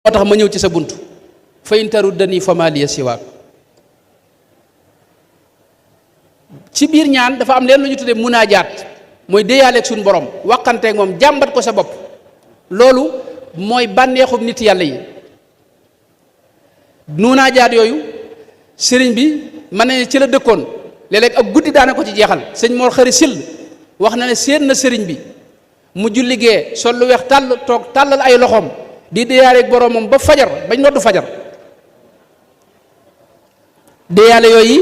moo tax ma ñëw ci sa bunt fa in taruddani fama liya siwaak. ci biir ñaan dafa am leen lu ñu tuddee munaajaat mooy déyaaleeg suñu borom waxanteeg moom jàmbat ko sa bopp. loolu mooy bànneexub nit yàlla yi. munaajaat yooyu sëriñ bi mën na ne ci la dëkkoon léeg-léeg ak guddi daana ko ci jeexal. sëñ Mor Xari Sill wax na ne séen na sëriñ bi mu julli gee sol lu weex tàll toog tàllal ay loxoom di déyaaleeg boromam ba fajar bañ noddu fajar. déyaale yooyu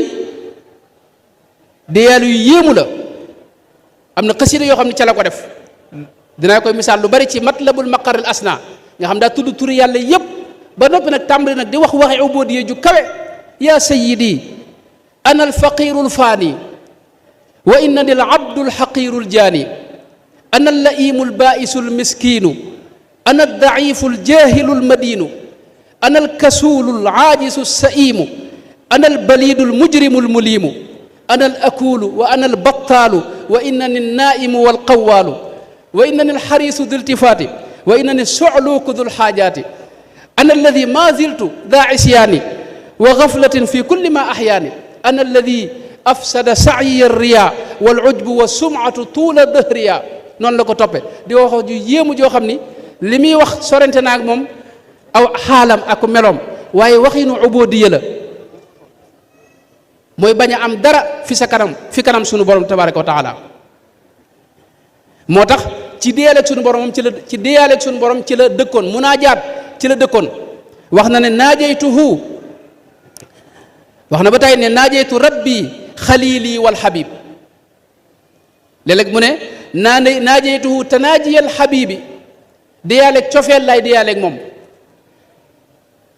déyaale yu yéemu la. am na xasida yoo xam ne ca la ko def dinaa koy misaal lu bari ci matlabul maqaril asna nga xam daa tudd turi yàlla yépp ba noppi nag tàmbali nag di wax waxi ubudiyya ju kawe. yaa sayyidi ana alfaqiru alfaani wa innani alabdu alxaqiru aljaani ana allaimu albaisu almiskinu ana aldaifu aljahilu almadinu ana alkasulu alaajisu alsaimu ana albalidu almujrimu almulimu ana alakulu wa ana albattalu wa innani alnaimu walqawaalu wa innani alxarisu du iltifaati wa innani socluuku du lxaajaati ana alladi ma ziltu daa isyaani wa gaflatin fi kulli ma axyaani ana alladi afsada sacyiya alriya walujbu wa sumcatu tuula dahriya. noonu la ko toppe di wax ju yéemu joo xam ni li muy wax sorente naag moom aw xaalam ak meloom waaye waxinu ubudiyya la mooy bañ a am dara fi sa kanam fi kanam sunu borom tabaraka wa taala. moo tax ci déyaaleeg sunu borom ci la dëkkoon munaajaat ci la dëkkoon. wax na ne naajaytuhu wax na ba tey ne naajaytu rabbi xalili wal xabib. léeg-léeg mu ne naajaytuhu tanaajiyal xabibi déyaaleeg cofeel laay déyaaleeg moom.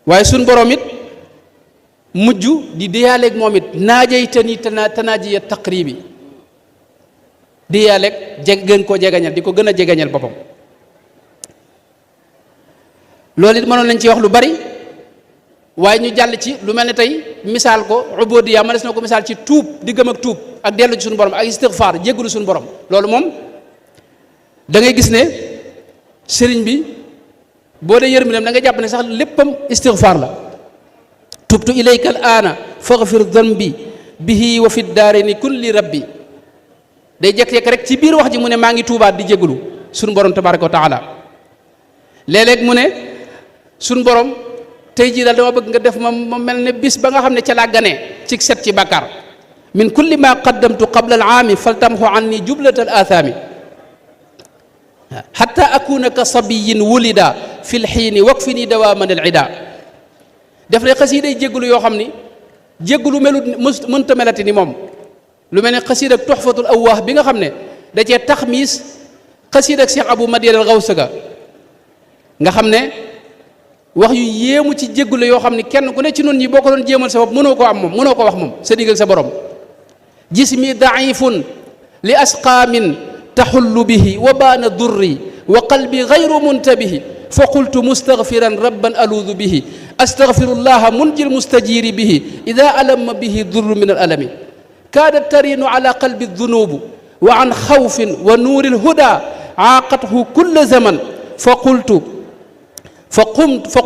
waaye sunu borom it mujj di déyaaleeg moom it naajaytani tanaajiya taqribi déyaaleeg gën koo jegañal di ko gën a jegañal boppam. loolu it mënoon nañ ci wax lu bari waaye ñu jàll ci lu mel ne tey misaal ko ubudiyya ma des na ko misaal ci tuub diggam ak tuub ak dellu ci suñu borom ak istighfar jéggalu suñu borom. loolu moom da ngay gis ne sëriñ bi boo dee yërmandem da nga jàpp ne sax léppam istighfar la. tubtu ilayka al aana faghfir dhanbi bihi wa fi daarayni kulli rabbi. day jekk-jekk rek ci biir wax ji mu ne maa ngi tuubaat di jéggalu suñu borom tabaraka wa taala. léeg-léeg mu ne suñ borom tey jii daal dama bëgg nga def ma mel ne bis ba nga xam ne ca laa ganee ci set ci bàkkaar. min kulli ma qaddamtu qabla al aami faltamhu anni jublata al aathaami xatta akuna ka sabiyin wulida fi l xiini wakfini dawaaman al ida. def ne xasiida yi jéggalu yoo xam ni jéggalu melut mënta melati ni moom. lu mel ne xasiida ak tuxfatul awwaah bi nga xam ne da cee taxmiis xasiida ak Cheikh Abou Madiane al Gawsaga nga xam ne wax yu yéemu ci jéggule yoo xam ne kenn ku ne ci nun ñi boo ko doon jéemal sa bopp mënoo ko am moom mënoo ko wax moom sa digg ak sa borom. jismi daifun li asqaamin taxullu bihi wa baana durri wa qalbi gayru muntabihi fa qultu mustaghfiran rabban aluudu bihi astaghfirullaha munjil mustajiri bihi ida alamma bihi durru min al alami kaadat tarinu ala qalbi dunubu wa an xawfin wa nuuri lhuda aaqathu kulla zaman fa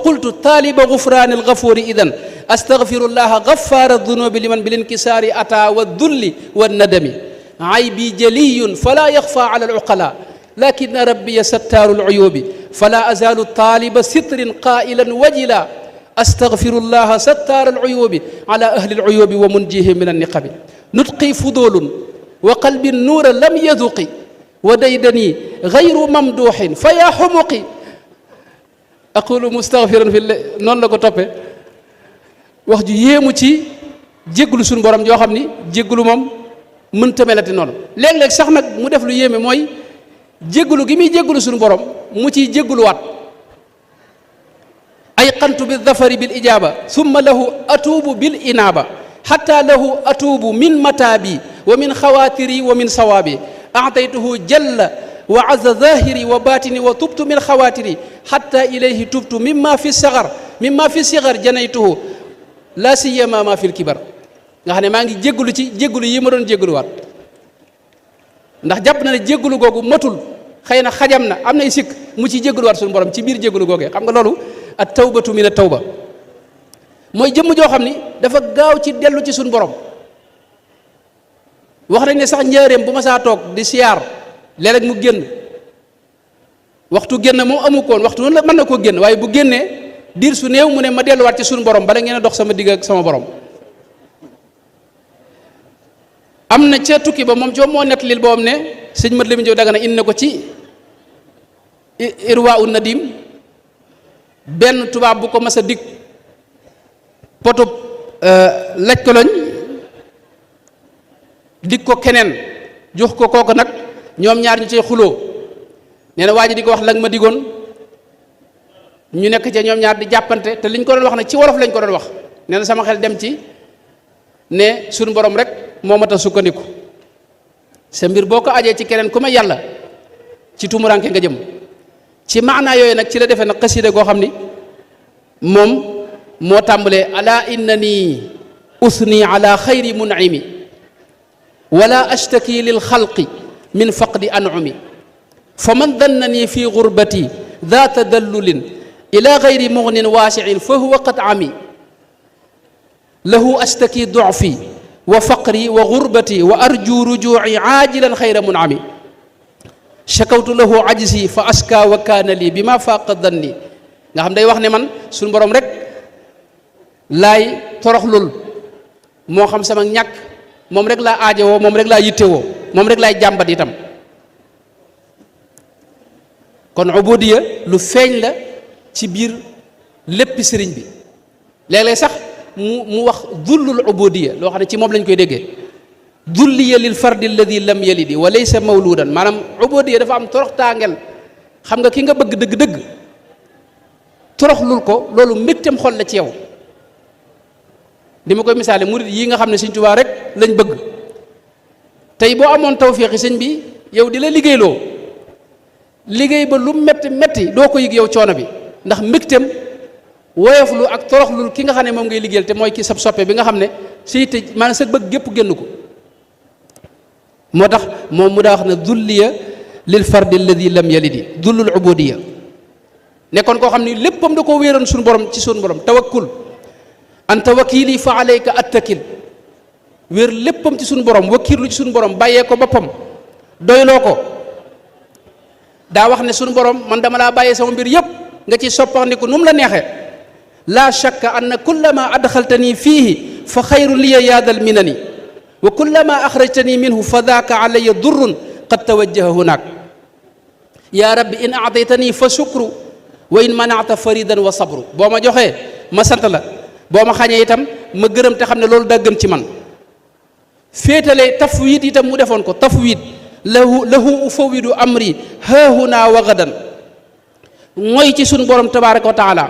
qultu taaliba gufraani algafuuri idan astaghfirullaha gafaara dunubi liman bilinkisaari ata wa dulli wa nadami aybi jaliyun fala yaxfa ala aluqala lakina rabbiya sattaaru aluyubi fala azaalu taaliba sitrin qailan wajila astaghfirullaha sattaara aluyubi ala ahli aluyubi wa munjihi min anniqabi nutqi fudulun wa qalbi nuura lam yaduqi wa daydani gayru mamduuxin fa yaa xumuqi aqulu mustaghfiran fi noonu la ko toppee wax ju yéemu ci jégglu suñu borom yoo xam ni jégglu moom mënta melati noonu. léeg-léeg sax nag mu def lu yéeme mooy jégglu gi muy jégglu suñu borom mu ciy jéggluwaat. ay qantu bi dafari bil ijaaba summa lahu atuubu bil inaaba xatta lahu atuubu min mataabi wa min xawaatiri wa min sawaabi aataytuhu jalla wa azza zahiri wa batini wa tubtu min xawaatiri xatta ilayhi tubtu mimma fi sigar janaytuhu la siyama ma fi lkibar. nga xam ne maa ngi jéggulu ci jéggulu yi ma doon jégguluwaat ndax jàpp na ne jéggulu googu matul xëy na xajam na am nay sikk mu ci jégguluwaat suñu borom ci biir jéggulu googee. xam nga loolu at tawbatu min at tawba mooy jëmm joo xam ni dafa gaaw ci dellu ci suñu borom. wax nañ ne sax njaareem bu ma saa toog di siyaar léeg-léeg mu génn waxtu génn moom amu koon waxtu noonu la mën na koo génn waaye bu génnee diir su néew mu ne ma delluwaat ci suñu borom bala ngeen a dox sama digg ak sama borom. am na ca tukki ba moom ci moo nett lil boobam ne sëñ mat li mu jow Dagana indi na ko ci irwa u nadim benn tubaab bu ko mas a dig potub laj koloñ dig ko keneen jox ko kooku nag ñoom ñaar ñu cay xuloo nee na waa ji di ko wax lag ma digoon ñu nekk ca ñoom ñaar di jàppante te liñ ko doon wax nag ci wolof lañ ko doon wax nee na sama xel dem ci ne suñu borom rek moo mat a sukkandiku sa mbir boo ko ajee ci keneen ku ma yàlla ci tumuranke nga jëm ci maanaa yooyu nag ci la defee nag xasida goo xam ni moom moo tàmbalee ala innani usni ala xayri mun'imi wala ashtaki lil xalqi min faqdi an'umi fa man dannani fi gurbati daa tadallulin ila gayri mugnin waasiin fa huwa qad ami lahu astaki dufi wa faqri wa gurbati wa arju rujuci aajilan xayra munami shakawtu lahu ajzi fa aska wa kaana lii bi ma faaqa danni nga xam day wax ne man suñu borom rek laay toroxlul moo xam sama ñàkk moom rek laa aajowoo moom rek laa yittewoo moom rek laay jàmbat itam kon ubudiya lu feeñ la ci biir léppi sëriñ bi léeg-léeg sax mu wax dullul ubudiya loo xam ne ci moom lañ koy déggee dulliya lil fardi alladi lam yalidi wa laysa mawludan maanaam ubudiya dafa am torox taangel xam nga ki nga bëgg dëgg-dëgg toroxlul ko loolu mbégteem xol la ci yow di ma koy misaale murid yi nga xam ne Sëñ Tuubaa rek lañ bëgg tey boo amoon tawféexi sëñ bi yow di la liggéeyloo liggéey ba lu metti metti doo ko yëg yow coono bi ndax mbégteem woyoflu ak toroxlul ki nga xam ne moom ngay liggéeyal te mooy ki sab soppe bi nga xam ne si te maanaam sa bëgg gépp génn ko moo tax moom mu daa wax ne dulliya lil fardi alladi lam yalidi dullul ubudiya nekkoon koo xam ne léppam da ko wéeroon suñu borom ci suñu borom tawakkul anta wakili fa alayka attakil wéer léppam ci suñu borom wakiirlu ci suñu borom bàyyee ko boppam doyloo ko daa wax ne suñu borom man dama laa bàyyee sama mbir yépp nga ci soppandiku nu mu la neexee laa shakka anna kullama adxaltani fiihi fa xayru liya yaadal minani wa kullama axrajtani minhu fa daaka alaya durrun qad tawajjaha hunaak yaa rabbi in aataytani fa shukru wa in manaata faridan wa sabru boo ma joxee ma sant la boo ma xañee itam ma gërëm te xam ne loolu daa gën ci man féetale tafwid itam mu defoon ko tafwid lahu ufawidu amri haahuna wa gadan mooy ci suñu borom tabaraka wa taala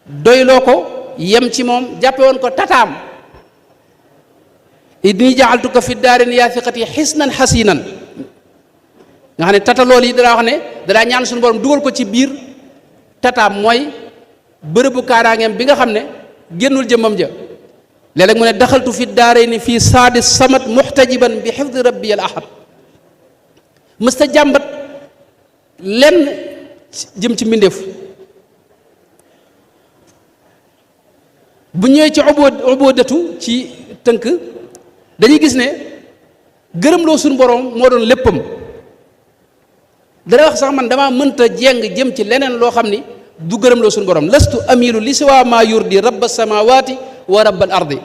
doyloo ko yem ci moom jàppe woon ko tataam inni jaaltuka fi daarin yaa fiqati xisnan xasinan nga xam ne tata loolu yi danaa wax ne danaa ñaan suñu borom dugal ko ci biir tataam mooy bërëbu kaaraangeem bi nga xam ne génnul jëmmam ja léeg-léeg mu ne daxaltu fi daarayni fii saadi samat muxtajiban bi xifdi rabbi al ahad mësta jàmbat lenn jëm ci mbindeef bu ñëwee ci ubudatu ci tënk dañuy gis ne gërëmloo suñu borom moo doon léppam dana wax sax man dama mënta jeng jëm ci leneen loo xam ni du gërëmloo suñu borom lastu amilu li siwa ma yurdi rabba samawati wa rabbal ardi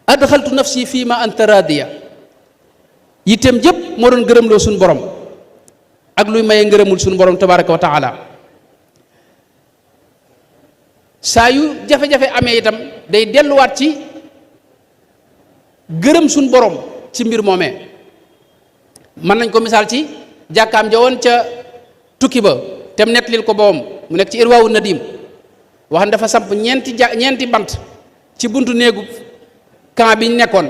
adxaltu nafsi fii ma anta radiya yitteem jëpp moo doon gërëmloo suñu borom ak luy maye ngërëmul suñu borom tabaraka wa taala saa yu jafe-jafe amee itam day delluwaat ci gërëm suñu borom ci mbir moomee mën nañ ko misaal ci jàkkaam ja woon ca tukki ba tem nettalil ko boobam mu nekk ci irwaawu nadim wax ne dafa samp ñeenti bant ci buntu néegu camp bi ñu nekkoon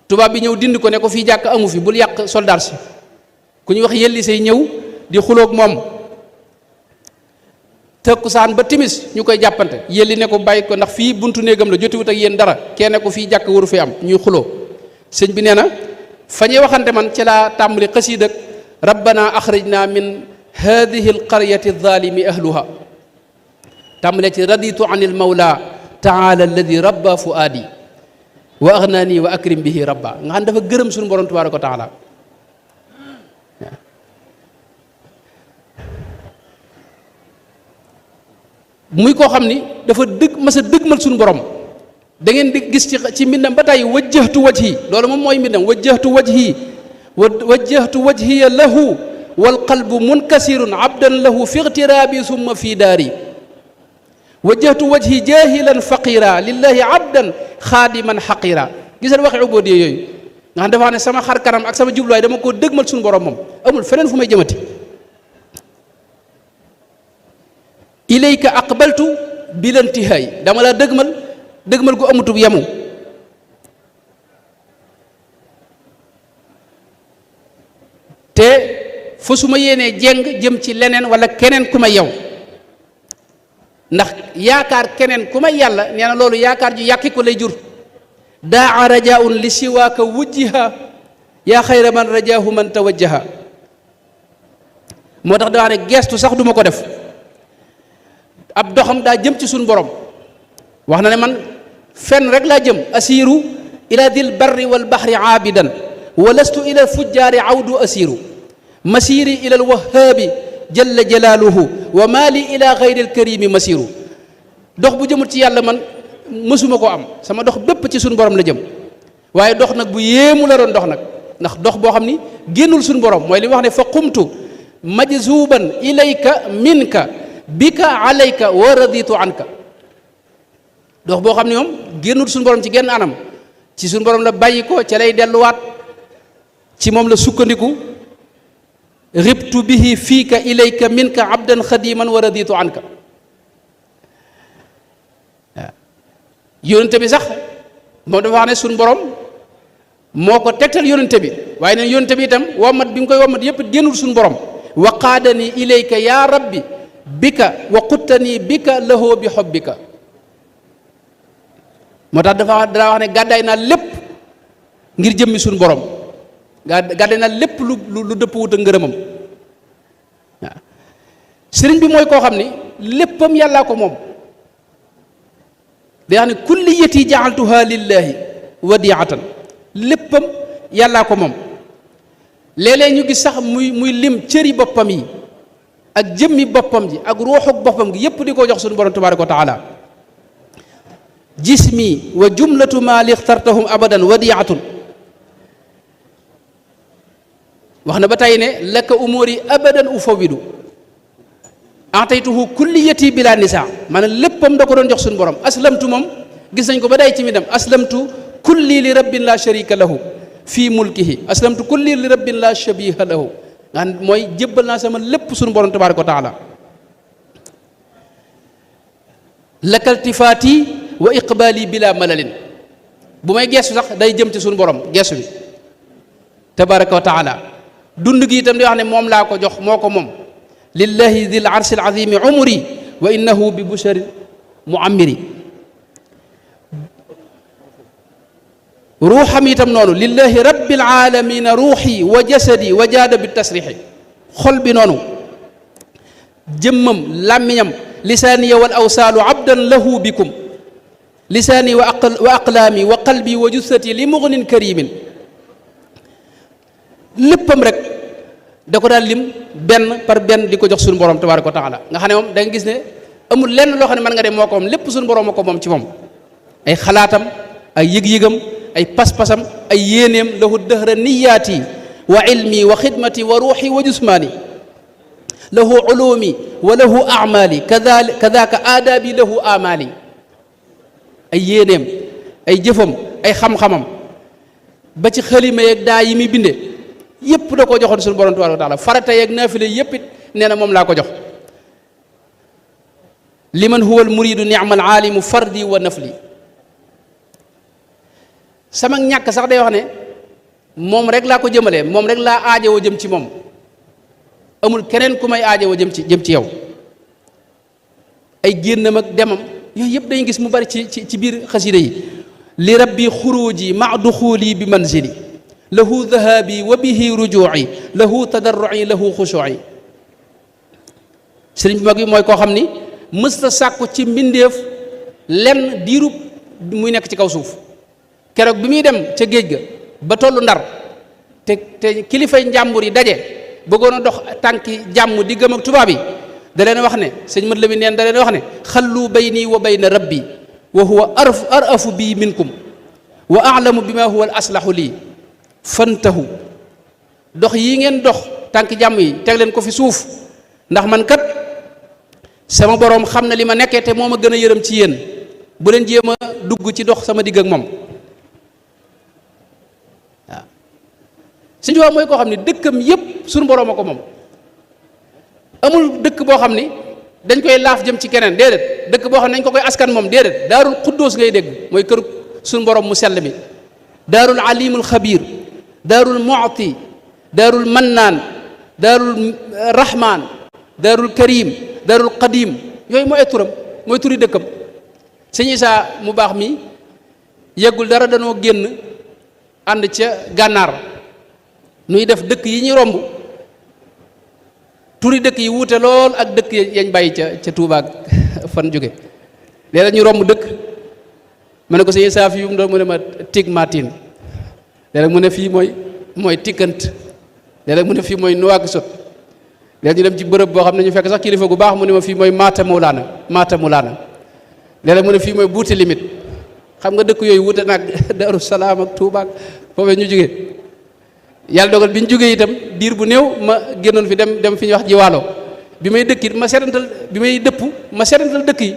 tubaab bi ñëw dindi ko ne ko fii jàkk amu fi bul yàq soldat si ku ñuy wax yelli say ñëw di xuloog moom tëkkusaan ba timis ñu koy jàppante yelli ne ko bàyyi ko ndax fii buntu néegam la jotiwut ak yéen dara kenn ko fii jàkk waru fi am ñuy xuloo sëñ bi nee na fa ñuy waxante man ci laa tàmbali xasiid ak rabbana axrijna min hadihi alqaryati alzalimi ahluha tàmbalee ci raditu an almawla taala alladi rabba fuaadi wa aghnani wa akrim bihi rabba nga xam dafa gërëm suñu borom tabaraka wa taala muy koo xam ni dafa mas a dëgmal suñu borom da ngeen di gis ci mbindam ba tey wajjahtu wajhi loolu moom mooy mbindam wajjahtu wajhi wajjahtu wajhiya lahu wal qalbu munkasirun abdan lahu fi igtirabi summa fi daari wajjahtu wajhi jahilan faqira lillahi abdan xaadiman xaqira gisal waxi ubudiyya yooyu nga xam dafa ne sama xar kanam ak sama jubluwaay dama koo dëgmal suñu borom moom amul feneen fu may jëmati ilayka aqbaltu bilantihaay dama la dëgmal gu amutub yemu te fa su ma yéenee jeng jëm ci leneen wala keneen ku may yow ndax yaakaar keneen ku may yàlla nee na loolu yaakaar ju yàqi ko lay jur daa rajaun li siwaaka wujjiha yaa xayra man rajahu man tawajjaha moo tax daa ne geestu sax duma ko def ab doxam daa jëm ci suñu borom wax na ne man fenn rek laa jëm asiru ila dil barri wal bahri aabidan wa lastu ila fujjaari awdu asiru masiri ila al wahaabi jalla jalaaluhu wa maali ila gayri al karimi masiru dox bu jëmul ci yàlla man mësuma ko am sama dox bépp ci suñu borom la jëm waaye dox nag bu yéemu la doon dox nag ndax dox boo xam ni génnul suñu borom mooy li wax ne fa qumtu majzuban ilayka minka bika alayka wa raditu anka dox boo xam ne moom génnul suñu borom ci genn anam ci suñu borom la bàyyi ko ca lay delluwaat ci moom la sukkandiku ribtu bihi fiika ilayka minka abdan xadiman wa raditu anka waaw yónente bi sax moom dafa wax ne suñu borom moo ko tegtal yónente bi waaye neen yónente bi itam wommat bi nga koy wommat yépp génnul suñu borom wa qaadani ilayka ya rabbi bika wa quttani bika lahoo bi xobbika moo tax dafa wax ne gàddaay naa lépp ngir jëmmi suñu borom gàddaay naa lépp lu dëpp wut ak ngërëmam waaw sëriñ bi mooy koo xam ni léppam yàllaa ko moom day wax ne kulliyati jaaltuha lillahi wadiatan léppam yàllaa ko moom léeg-léeg ñu gis sax muy lim cëri boppam yi ak jëmmi boppam ji ak ruuxuk boppam gi yépp di ko jox suñu borom tabaraka wa taala jismi wa jumlatu ma li ixtartahum abadan wadiatun wax na ba tey ne laka umuri abadan ufawidu ataytuhu kulliyati bila nisa maanaam léppam da ko doon jox suñu borom aslamtu moom gis nañ ko ba day ci mi dem aslamtu kulli li rabbin la sharika lahu fi mulkihi aslamtu kulli li rabbin la shabiha lahu nga xam mooy jébbal naa sama lépp suñu borom tabaraka wa taala lakaltifaati wa iqbaali bila malalin bu may geesu sax day jëm ci suñu borom geesu bi tabaraka wa taala dund gi itam di wax ne moom laa ko jox moo ko moom lillahi dil arsi alazimi umri wa innahu bi bushari muammiri ruuxam itam noonu lillahi rabbil alamina ruuxi wa jasadi wa jaada bi tasrixi xol bi noonu jëmmam làmmiñam lisaaniya wal awsaalu abdan lahu bikum lisaani wa aqlaami wa qalbi wa jussati li mugnin karimin léppam rek da ko daal lim benn par benn di ko jox suñu borom tabaraka wa taala nga xam ne moom da nga gis ne amul lenn loo xam ne mën nga dem moo ko moom lépp suñu borom moo ko moom ci moom ay xalaatam ay yëg-yëgam ay pas-pasam ay yéeneem lahu dëhra niyaati wa ilmi wa xidmati wa ruuxi wa jusmaani lahu ulumi wa lahu amali kadaka aadaabi lahu amali ay yéeneem ay jëfam ay xam-xamam ba ci xalima yeeg daa yi muy binde yépp da koo joxoon suñu borom tabaaraka wa taala farata yeeg naafile yépp it nee na moom laa ko jox liman huwa al muridu ni'mal aalimu fardi wa nafli sama ñàkk sax day wax ne moom rek laa ko jëmalee moom rek laa aajowoo jëm ci moom amul keneen ku may aajowoo jëm ci yow ay génnam ak demam yooyu yëpp dañuy gis mu bari ci biir xasida yi li rabbi xuruji ma duxuli bi manzili lahu dahabi wa bihi rujuci lahu tadarruci lahu xushuci sëriñ bu mag bi mooy koo xam ni mësta sàkku ci mbindeef lenn diirub muy nekk ci kaw suuf. keroog bi muy dem ca géej ga ba tollu Ndar te kilifay njàmbur yi daje bëggoon a dox tànki jàmm di gëm ak tubaab yi da leen wax ne sëñ mat la mi neen da leen wax ne xallu bayni wa bayna rabbi wa huwa arafu bii minkum wa alamu bi ma huwa al aslahu lii fantahu dox yi ngeen dox tànki jàmm yi teg leen ko fi suuf ndax man kat sama boroom xam na li ma nekkee te moo ma gën a yërëm ci yéen bu leen jéem a dugg ci dox sama digg ak moom waaw Sëñ Tuubaa mooy koo xam ne dëkkam yépp suñu boroom a ko moom amul dëkk boo xam ni dañ koy laaf jëm ci keneen déedéet dëkk boo xam ne dañ ko koy askan moom déedéet daarul xuddoos ngay dégg mooy këru suñu boroom mu sell mi daarul alimul xabiir daarul mu'ti daarul mannaan daarul rahmaan daarul karim daarul qadim yooyu mooy ay turam mooy turi dëkkam sëñ Isaa mu baax mi yeggul dara danoo génn ànd ca gànnaar nuy def dëkk yi ñu romb turi dëkk yi wuute lool ak dëkk yañ bàyyi ca Tuubaa fan jóge léeg-léeg ñu romb dëkk ma ne ko sëñ Isaa fii mu doon mu ne ma tig matin léeg-léeg mu ne fii mooy tikkant léeg-léeg mu ne fii mooy nuwaag sot léeg-léeg ñu dem ci bërëb boo xam ne ñu fekk sax kilifa gu baax mu ne ma fii mooy maata mulaana léeg-léeg mu ne fii mooy buuti limite xam nga dëkk yooyu wute naag Daaru Salaam ak Tuubaa foofee ñu jógee yàlla dogal bi ñu jógee itam diir bu néew ma génnoon fi dem fi ñuy wax jiwaalo bi may dëkk it ma seetantal bi may dëpp ma seetantal dëkk yi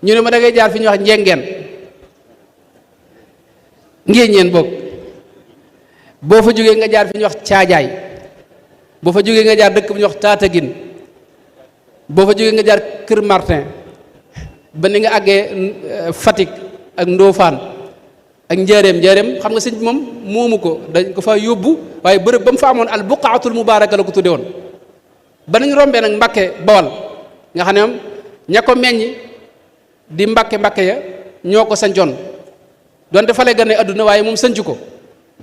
ñu ne ma da ngay jaar fi ñuy wax njengeen ngéeñeen boog boo fa jógee nga jaar fi ñuy wax caajaay boo fa jógee nga jaar dëkk bu ñuy wax Taataguine boo fa jógee nga jaar Kër Martin ba ni nga àggee Fatick ak Ndofane ak njaareem xam nga sëñ bi moom moomu ko dañ ko fa yóbbu waaye bërëb ba mu fa amoon al buqaatul mubaaraka la ko tudde woon ba nañ rombee nag Mbàkke Bawal nga xam ne moom ña ko meññ di Mbàkke ya ñoo ko sancoon donte fale gane adduna waaye moom sanc ko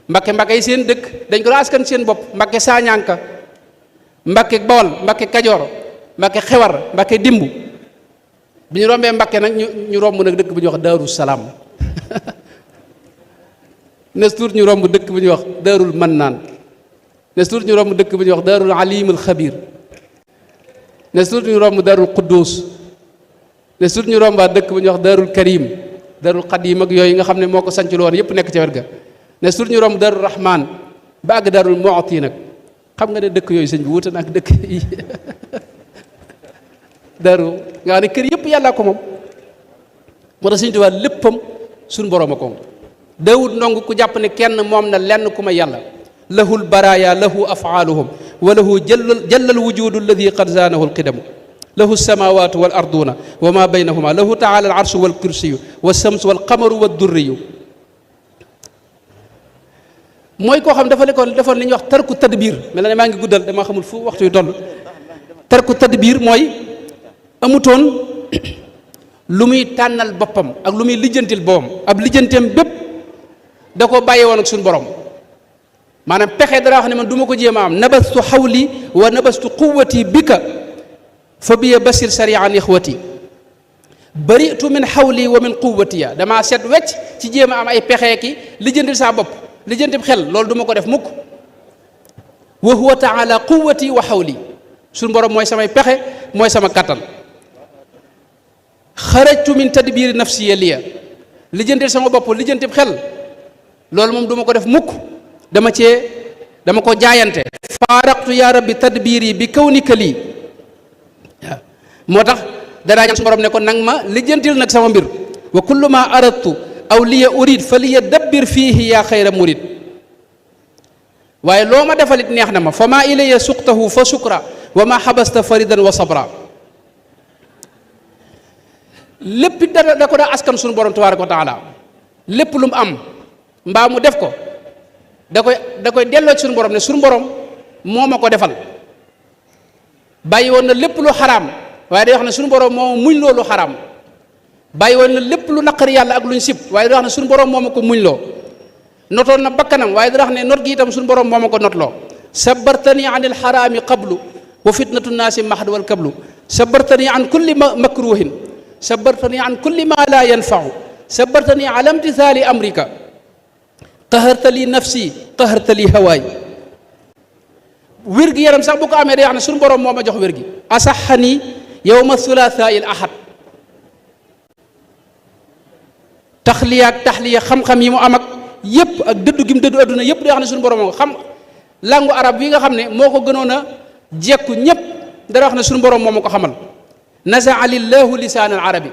Mbàkke yi seen dëkk dañ ko daa askan seen bopp Mbàkke Saañanka Mbàkke Bawal Mbàkke Kajoor Mbàkke Xewar Mbàkke Dimbu bi ñu rombee Mbàkke nag ñu romb nag dëkk bu ñuy wax Daaru Salaam nes tuut ñu romb dëkk bu ñuy wax Daarul Mannaan nes tuut ñu romb dëkk bu ñuy wax Daarul Alimul Xabiir nes tuut ñu romb Daarul Quddus nes tuut ñu rombaat dëkk bu ñuy wax Daarul Karim Daarul Qadim ak yooyu nga xam ne moo ko sanc woon yépp nekk ca wet ga nes tuut ñu romb Daarul Rahmaan ba àgg Daarul Mu'ti nag xam nga ne dëkk yooyu sëñ bi wuute na ak dëkk yi daaru nga xam ne kër yëpp yàllaa ko moom moo tax Sëñ Tuubaa léppam suñu boroom a ko Daawud ndong ku jàpp ne kenn moom na lenn ku ma yàlla lahul baraaya lahu afaaluhum wa lahu jallal wujudu alladi qad zaanahu alqidamu lahu samawatu wal arduna wa ma baynahuma lahu taala al arshu wal kursiyu wa samsu wal qamaru wa durriyu mooy koo xam dafa defoon li ñuy wax tarku tadbir mel na ne maa ngi guddal dama xamul fu waxtu yu toll tarku tadbir mooy amutoon lu muy tànnal boppam ak lu muy lijjantil boppam ab lijjanteem bépp da ko bàyyee woon ak suñu borom maanaam pexe dara wax ne man du ma ko jéem a am nabastu xawli wa nabastu quwwati bika fa biya basir sarian ixwati baritu min xawli wa min quwwatiya damaa set wecc ci jéem a am ay pexe ki lijjantil saa bopp lijjantil xel loolu du ma ko def mukk wa huwa taala quwwati wa xawli suñu borom mooy samay pexe mooy sama kattan xarajtu min tadbiri nafsiya liya lijjantil sama bopp lijjantil xel loolu moom du ma ko def mukk dama ko jaayante faaraqtu ya rabbi tadbiri bi kawnika lii waaw moo tax danaa ñaan su borom ne ko nang ma lijjantil nag sama mbir wa kullu ma aradtu aw liya urid fa liya dabbir fiihi yaa xayra murid waaye loo ma defalit neex na ma fa ma ilaya suqtahu fa sukra wa ma xabasta faridan wa sabra lépp da ko daa askan suñu borom tabaaraka wa taala lépp lu mu am mbaa mu def ko da koy delloo ci suñu borom ne suñu borom moo ma ko defal bàyyi woon na lépp lu xaraam waaye day wax ne suñu borom moo muñ loo lu xaraam bàyyi woon na lépp lu naqari yàlla ak luñ sib waaye day wax ne suñu borom moo ma ko muñ loo notoon na bakkanam waaye day wax ne not gi itam suñu borom moo ma ko notloo sabartani an il xaraami qablu wa fitnatu naasi mahd wal kablu sabartani an kulli makruhin sabartani an kulli ma la yanfau sabartani ala imtithali amrika qaharta li nafsi qaharta li hawaay wér gi yaram sax bu ko amee day wax ne suñu borom moo ma jox wér gi asaxani yowma thulatha il ahad taxliya xam-xam yi mu am ak yépp ak dëddu gi mu dëddu adduna yépp day wax ne suñu borom moo xam langu arab bi nga xam ne moo ko gënoon a jekku ñépp dara wax ne suñu borom moo ma ko xamal nazaa lillahu lisaan al arabi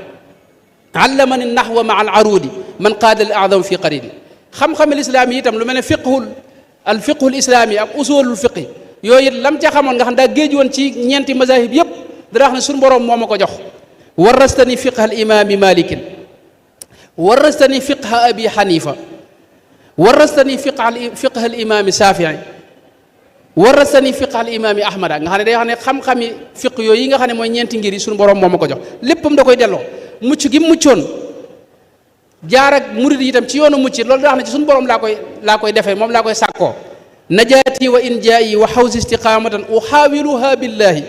allamani nahwa maa al arudi man qaada al a'zam fi qaridi xam-xam al islaam yi itam lu mel ne fiqhul islaam yi ak usulul fiqi yooyu it lam ca xamoon nga xam daa géej woon ci ñeenti mazahib yépp dara wax ne suñu borom moo ma ko jox warastani fiqha al imaami malikin warastani fiqha abi xanifa warastani fiqha al imaami safii warastani fiqha al imaami ahmada nga xam ne day wax ne xam-xami fiq yooyu yi nga xam ne mooy ñeenti ngir yi suñu borom moo ma ko jox léppam da koy delloo mucc gi muccoon jaar ak murid yi itam ci yoonu mucc loolu da wax ne ci suñu borom laa koy defee moom laa koy sàkkoo najaati wa injaayi wa xawsi istiqaamatan uxaawiluha billahi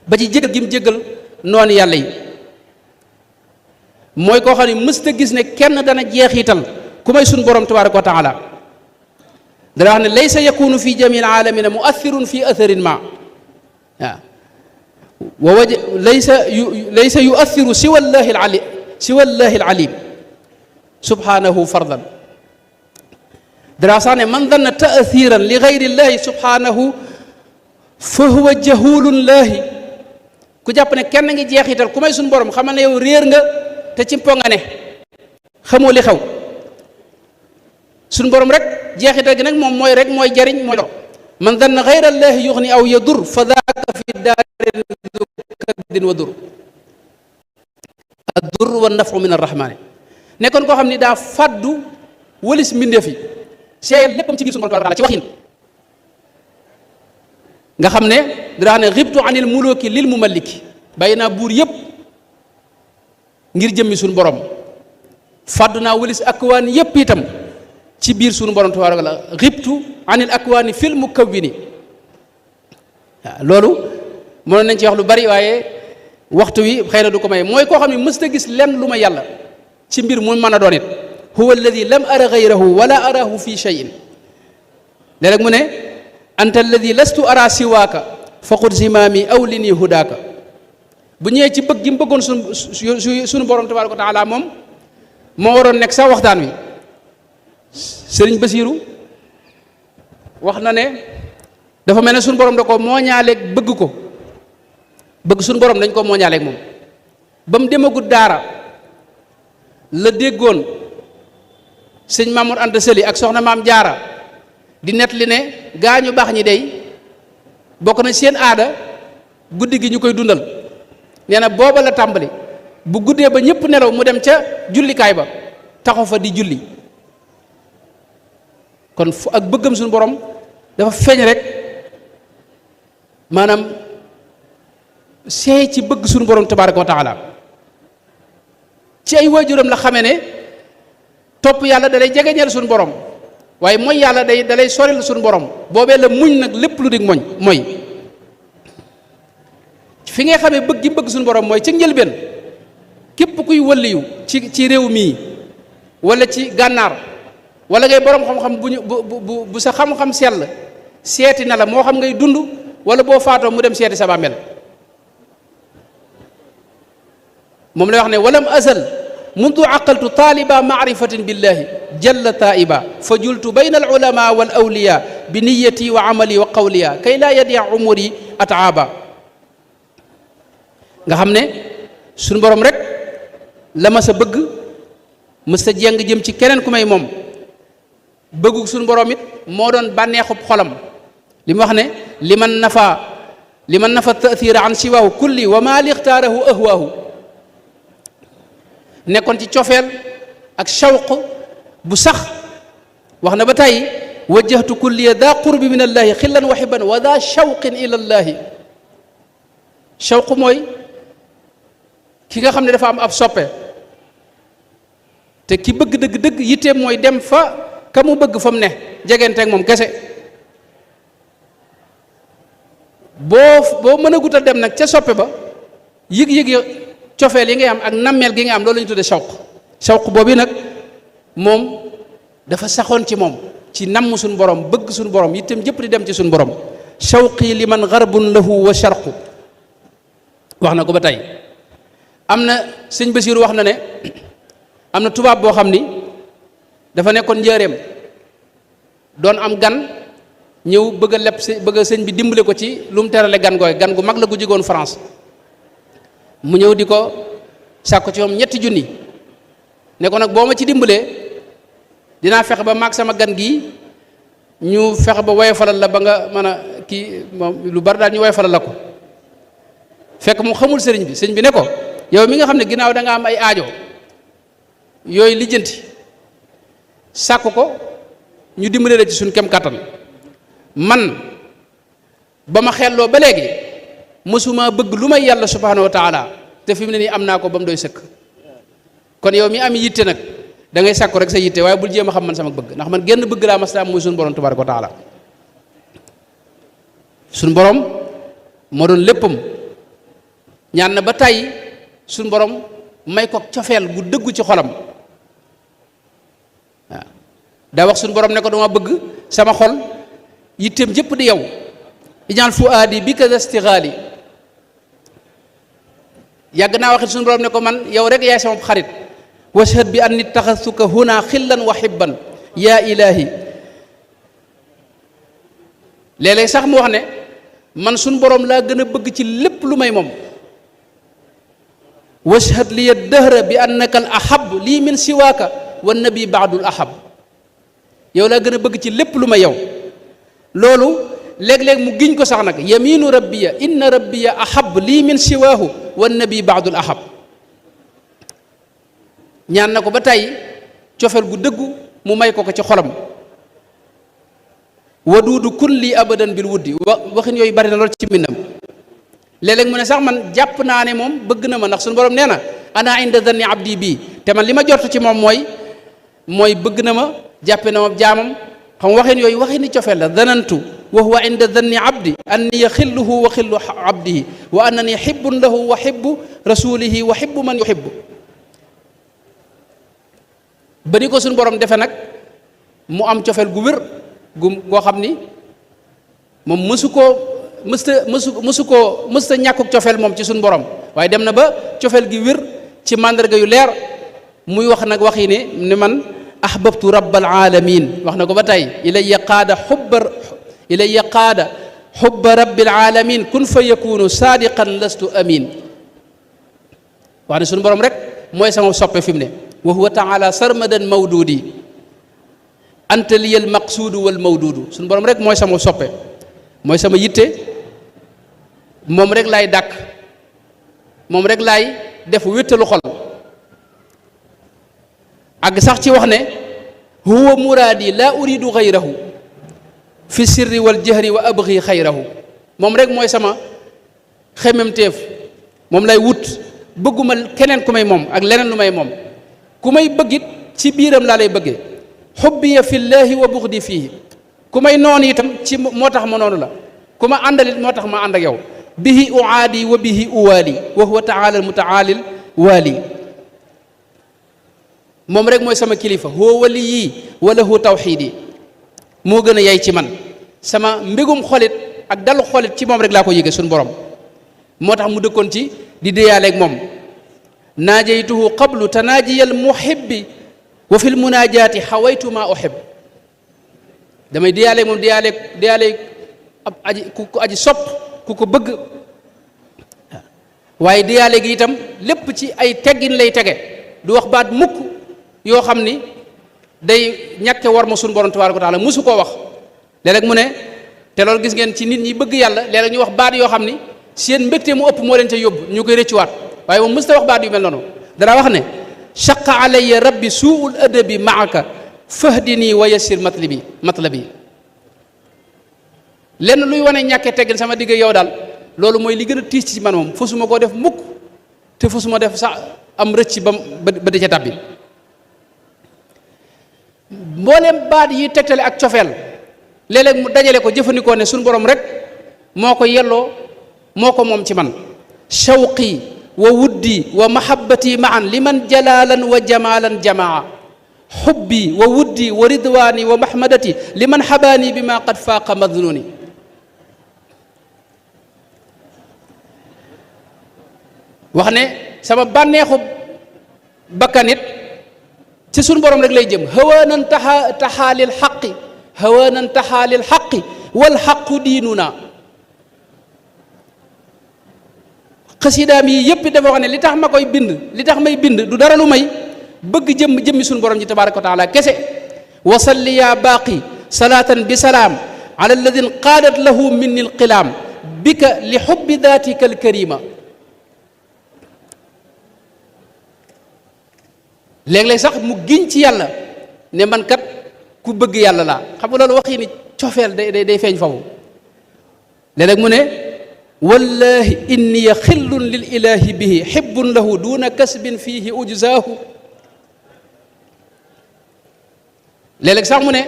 ba ci jégal gi mu jégal noonu yàlla yi mooy koo xam ne mësta gis ne kenn dana jeexital ku may suñu borom tabaraka wa taala dana wax ne laysa yakunu fi jamii alamina muathirun fi atharin ma waaw wa waj laysa yuathiru siwa llahi alalim subhanahu fardan dara sax ne man danna taathiran li gayri llahi subhanahu fa huwa jahulun llahi ku jàpp ne kenn ngi jeexital ku may suñu borom xamal ne yow réer nga te ci mpo nga ne xamoo li xew suñu borom rek jeexital gi nag moom mooy jariñ mooy lo man danna gayra llahi yuxni aw yadur fa daaka fi daarin du kabdin wa dur ad dur wa nafu min arrahmani nekkoon koo xam ni daa fàddu wëlis mbindeef yi seeyal léppam ci biir suñu borom taala ci waxin nga xam ne daa xam ne xibtu anil muluki lil mumalliki bàyyi naa buur yépp ngir jëmmi suñu borom fàddu naa wëlis akwaan yépp itam ci biir suñu borom tabaaraka la xibtu anil akwaani fil mukawwini waaw loolu mënoon nañ ci wax lu bari waaye waxtu wi xëy na du ko may mooy koo xam ne mës ta gis lenn lu ma yàlla ci mbir mu mën a doon it huwa alladi lam ara gayrahu wala arahu fi cheyin léeg-léeg mu ne anta alladi lastu ara siwaaka faqud zimaami aw li nii hudaaka bu ñëwee ci bëgg gi mu bëggoon suñu borom tabaaraka wa taala moom moo waroon nekk sax waxtaan wi sëriñ Basiiru wax na ne dafa mel ne suñu borom da ko mooñaaleeg bëgg ko bëgg suñu borom dañ ko mooñaaleeg moom ba mu demagut daara la déggoon sëñ Mamour Anta Sali ak soxna maam Jaara di net li ne gaa ñu baax ñi dey bokk na seen aada guddi gi ñu koy dundal nee na booba la tàmbali bu guddee ba ñëpp nelaw mu dem ca jullikaay ba taxaw fa di julli kon fu ak bëggam suñu borom dafa feeñ rek maanaam seey ci bëgg suñu borom tabaraka wa taala ci ay waajuram la xamee ne topp yàlla da lay jegeñeel suñu borom waaye mooy yàlla da lay soril suñu borom boobee la muñ nag lépp lu dig mooy fi ngay xamee bëgg gi bëgg suñu borom mooy ci njëlbeen képp kuy wëlliyu ci réew mii wala ci gànnaar wala ngay borom xam-xam bu sa xam-xam sell seeti na la moo xam ngay dund wala boo faatoo mu dem seeti sa bàmmeel moom lay wax ne walam azal mundu aqaltu taaliba maarifatin billahi jalla taiba fa jultu bayna al ulama wal awliya bi niyati wa amali wa qawliya kay laa yadia umuri ataaba nga xam ne suñu borom rek la ma sa bëgg mës sa jeng jëm ci keneen ku may moom bëggu suñu borom it moo doon bànneexub xolam li mu wax ne liman nafa tathira an siwaahu kulli wa ma lixtaarahu ahwaahu nekkoon ci cofeel ak shawq bu sax wax na ba tey wajjahtu kulliya daa qurbi min allahi xillan wa xibban wa daa shawqin ila allahi shawq mooy ki nga xam ne dafa am ab soppe te ki bëgg dëgg-dëgg yitteem mooy dem fa ka mu bëgg fa mu ne jegenteeg moom kese boo mën a gutal dem nag ca soppe ba yëg-yëg ya cofeel yi ngay am ak nammeel gi nga am loolu la ñu tudde shawq boobu nag moom dafa saxoon ci moom ci namm suñu borom bëgg suñu borom itam jëpp di dem ci suñu borom shawqi liman garbun lahu wa sharqu wax na ko ba tey am na sëñ Basiiru wax na ne am na tubaab boo xam ni dafa nekkoon njëreem doon am gan ñëw bëgg a leb bëgg a sëñ bi dimbale ko ci lu mu terale gan gooy gan gu mag la gu jógoon France mu ñëw di ko sàkku ci moom 3 junni ne ko nag boo ma ci dimbalee dinaa fexe ba maag sama gan gii ñu fexe ba woyofalal la ba nga mën a kii moom lu bari daal ñu woyofalal la ko fekk mu xamul sëriñ bi sëñ bi ne ko yow mi nga xam ne ginnaaw da nga am ay aajo yooyu lijjanti sàkku ko ñu dimbale la ci suñ kem kàttan man ba ma xelloo ba léegi mësuma bëgg lu may yàlla subhanahu wa taala te fi mu ne nii am naa ko ba mu doy sëkk kon yow mi am yitte nag da ngay sàkku rek sa yitte waaye bul jéem a xam man sama bëgg ndax man genn bëgg laa mas am muy suñu borom tabaraka wa taala suñu borom moo doon léppam ñaan na ba tàyyi suñu borom may ko cofeel gu dëggu ci xolam waaw daa wax suñu borom ne ko dama bëgg sama xol yitteem jëpp di yow iñaal fu aadi bi ka istighali yàgg naa waxit suñu borom ne ko man yow rek yaay sama xarit washhad bi anni taxasuka huna xillan wa xibban yaa ilahi léeg-léeg sax mu wax ne man suñu borom laa gën a bëgg ci lépp lu may moom washhad liya dahra bi annaka al ahab lii min siwaaka wa nabi baadul ahab yow laa gën a bëgg ci lépp lu may yow loolu léeg-léeg mu giñ ko sax nag yaminu rabbiya inna rabbiya ahab lii min siwaahu wa nabi baadul ahab ñaan na ko ba tey cofeel gu dëggu mu may ko ci xolam waduudu kun lii abadan bil wuddi waxin yooyu bari na lool ci mbindam léeg-léeg mu ne sax man jàpp naa ne moom bëgg na ma ndax suñu borom nee na ana inda zanni abdi bii te man li ma jot ci moom mooy bëgg na ma jàppe na ma jaamam xam waxin yooyu waxi ni cofeel la danantu wa huwa inda zanni abdi anni xilluhu wa xillu abdihi wa annani xibbun lahu wa xibbu rasulihi wa xibbu man yuxibbu ba ni ko suñu borom defe nag mu am cofeel gu wér goo xam ni moom mësta ñàkkuk cofeel moom ci suñu borom waaye dem na ba cofeel gi wér ci màndarga yu leer muy wax nag wax yi ne man ahbabtu rabbal alamin wax na ko ba tey ilayya qaada xubba rabbil alamin kun fa yakunu saadiqan lastu amin wax ne suñu borom rek mooy sama soppe fi mu ne wa huwa taala sarmadan mawdudi anta liyal maqsuudu wal mawdudu suñu borom rek mooy sama soppe mooy sama yitte moom rek laay dàkk moom rek laay def wéttalu xol àgg sax ci wax ne huwa muraadi laa uridu xayrahu fi sirri wal jahri wa abgi xayrahu moom rek mooy sama xememteef moom lay wut bëgguma keneen ku may moom ak leneen lu may moom ku may bëggit ci biiram laa lay bëggee xubbiya fillaahi wa buxdi fiihi ku may noonu itam ci moo tax ma noonu la ku ma àndalit moo tax ma ànd ak yow bihi uaadi wa bihi uwaali wa huwa taala al mutaalil waali moom rek mooy sama kilifa huwa waliyi wa lahu tawxiidi moo gën a yay ci man sama mbégum xolit ak dalu xolit ci moom rek laa ko yége suñu borom moo tax mu dëkkoon ci di déyaaleeg moom naajaytuhu qablu tanaajiyal muhibbi wa fil munaajaati xawaytu maa uhib damay déyaaleeg moom déyaaleeg ab ku aji sopp ku ko bëgg waaye déyaaleeg itam lépp ci ay teggin lay tege du wax baat mukk yoo xam ni day ñàkke war ma suñu borom tabaaraka wa taala musu koo wax léeg-léeg mu ne te loolu gis ngeen ci nit ñi bëgg yàlla léeg-léeg ñu wax baat yoo xam ni seen mbégte mu ëpp moo leen ca yóbbu ñu koy rëccuwaat waaye moom mësta wax baat yu mel noonu dara wax ne shaqa alayya rabbi suul adabi maaka fahdini wa yassir matlabi lenn luy wane ñàkke teggin sama digg yow daal loolu mooy li gën a tiis ci man moom fasuma koo def mukk te fasuma def sax am rëcc ba di ca tabbi mboolem baat yi tegtale ak cofeel léeg-léeg mu dajale ko jëfandikoo ne suñu borom rek moo ko yelloo moo ko moom ci man shawqi wa wuddi wa mahabbati maan liman jalaalan wa jamaalan jamaa xubbi wa wuddi wa ridwaani wa mahmadati liman xabaani bi ma qad faaqa madnuni wax ne sama bànneexu bakkanit ci suñu borom rek lay jëm hawaanan taxaalil xaqi hawaanan taxaalil xaqi wal xaqu diinuna xasidaam yi yëpp dafa wax ne li tax ma koy bind li tax may bind du dara lu may bëgg jëmmi suñu borom ji tabaraka wa taala kese wasalli ya baaqi salaatan bi salaam ala alladin qaadat lahu minni alqilaam bika li xubbi daatika alkarima léeg-léeg sax mu giñ ci yàlla ne man kat ku bëgg yàlla laa xam nga loolu waxi ni cofeel day feeñ foofu léeg-léeg mu ne wallahi inni xillun lil ilahi bihi xibbun lahu duna kasbin fihi ujzaahu léeg-léeg sax mu ne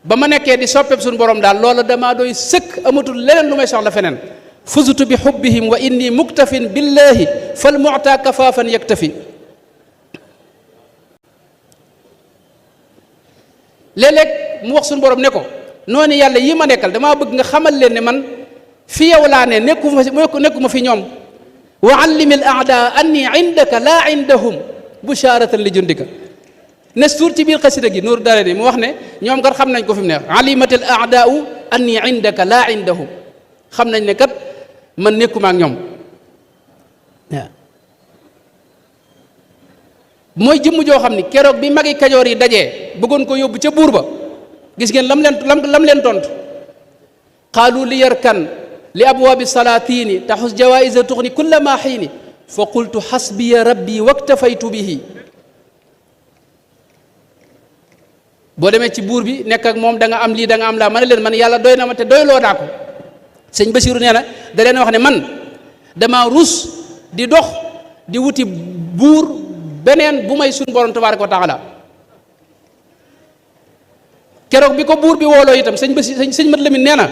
ba ma nekkee di soppeeb suñu borom daal loola damaa doy sëkk amatul leneen lu may soxla feneen fuzutu bi xubbihim wa inni muktafin billahi fal muta kafaafan yaktafi léeg-léeg mu wax suñu borom ne ko noonu yàlla yi ma nekkal damaa bëgg nga xamal leen ne man fi yow laa ne nekkuma fi ñoom wa allimi al aada anni indaka laa indahum busharatan li jundika nes tuur ci biir xasida gi nuur dara ni mu wax ne ñoom kat xam nañ ko fi mu ne alimat al aadaau anni indaka laa indahum xam nañ ne kat man nekkuma ak ñoom waaw mooy jëmm joo xam ni keroog bi magi kajoor yi dajee bëggoon ko yóbbu ca buur ba gis ngeen lam leen tontu qaalu li yarkan li abwaabi salaatini taxus jawaïsa tuxni kulla ma xiini fa qultu xasbiya rabbi waktafaytu bihi boo demee ci buur bi nekk ak moom da nga am lii da nga am laa ma ne leen man yàlla doy na ma te doyloo naa ko sëñ Basiru nee na da leen wax ne man dama rus di dox di wuti buur beneen bu may suñ borom tabaaraka wa taala keroog bi ko buur bi wooloo itam sëñ Mat Lamin nee na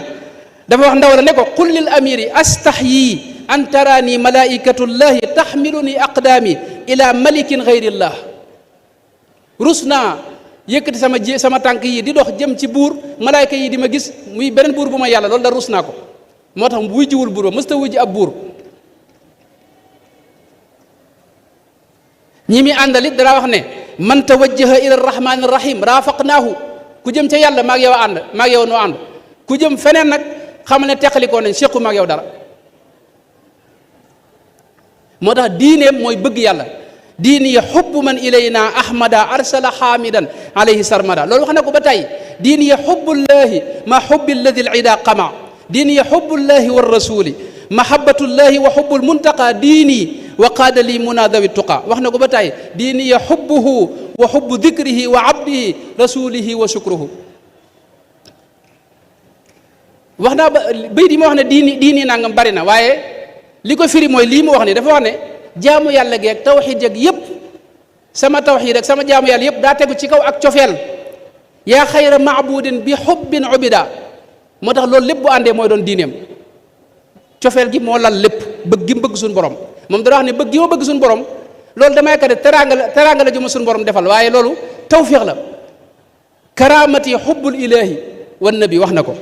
dafa wax ndaw la ne ko qul lil amiri astaxyi an taraani malaikatullahi taxmiluni aqdaami ila malikin gayrillah rus naa yëkkati sama tànk yi di dox jëm ci buur malaayka yi di ma gis muy beneen buur bu ma yàlla loolu da rus naa ko moo tax wuy jiwul buur ba mësta wuy ji ab buur ñi mi àndalit dara wax ne man tawajjaha ila rahmani rahim raafaqnaahu ku jëm ca yàlla maag yow ànd maag yow noo ànd ku jëm feneen nag xamal ne teqalikoo nañ séqu maag yow dara moo tax diineem mooy bëgg yàlla diini ya xubbu man ilayna ahmada arsala xaamidan alayhi sarmada loolu wax na ko ba tey diini ya xubbullahi ma xubbi alladi al ida qama diini ya xubbullahi wa rasuli mahabbatullahi wa xubbul muntaqa diini wa qaada li munadawi tuqa wax na ko ba tey diini ya xubbuhu wa xubbu dikrihi wa abdihi rasulihi wa shukruhu wax naa ba bayt yi ma wax ne diini nangam bari na waaye li ko firi mooy lii mu wax ne dafa wax ne jaamu yàlla geeg tawxiid yeeg yëpp sama tawxiid ak sama jaamu yàlla yëpp daa tegu ci kaw ak cofeel yaa xayra maabudin bi xubbin ubida moo tax loolu lépp bu àndee mooy doon diineem cofeel gi moo lal lépp bëgg gi mu bëgg suñu borom moom dana wax ne bëgg gi ma bëgg suñu borom loolu damay kat teraanga la ju ma suñu borom defal waaye loolu tawfiix la karaamati xubbul ilaahi wan nabi wax na ko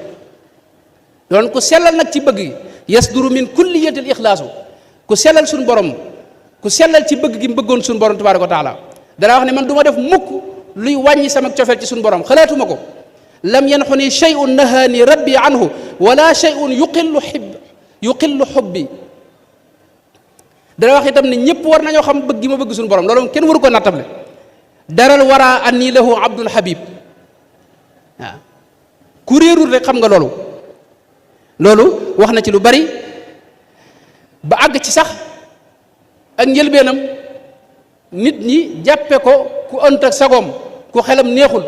doon ku sellal nag ci bëgg gi yasduru min kulliyatil ixlaasu ku sellal suñu borom ku sellal ci bëgg gi mu bëggoon suñu borom tabaaraka wa taala dana wax ne man du ma def mukk luy wàññi sama cofeel ci suñu borom xalaatuma ko lam yanxuni shay'un nahaani rabbi anhu wala shay'un yuqillu xubbi dana wax itam ne ñëpp war nañoo xam bëgg gi ma bëgg suñu borom loolu kenn waru ko nattable daral wara anni lahu abdul habib waaw ku réerul rek xam nga loolu wax na ci lu bari ba àgg ci sax ak njëlbeenam nit ñi jàppe ko ku ënt ak sagoom ku xelam neexul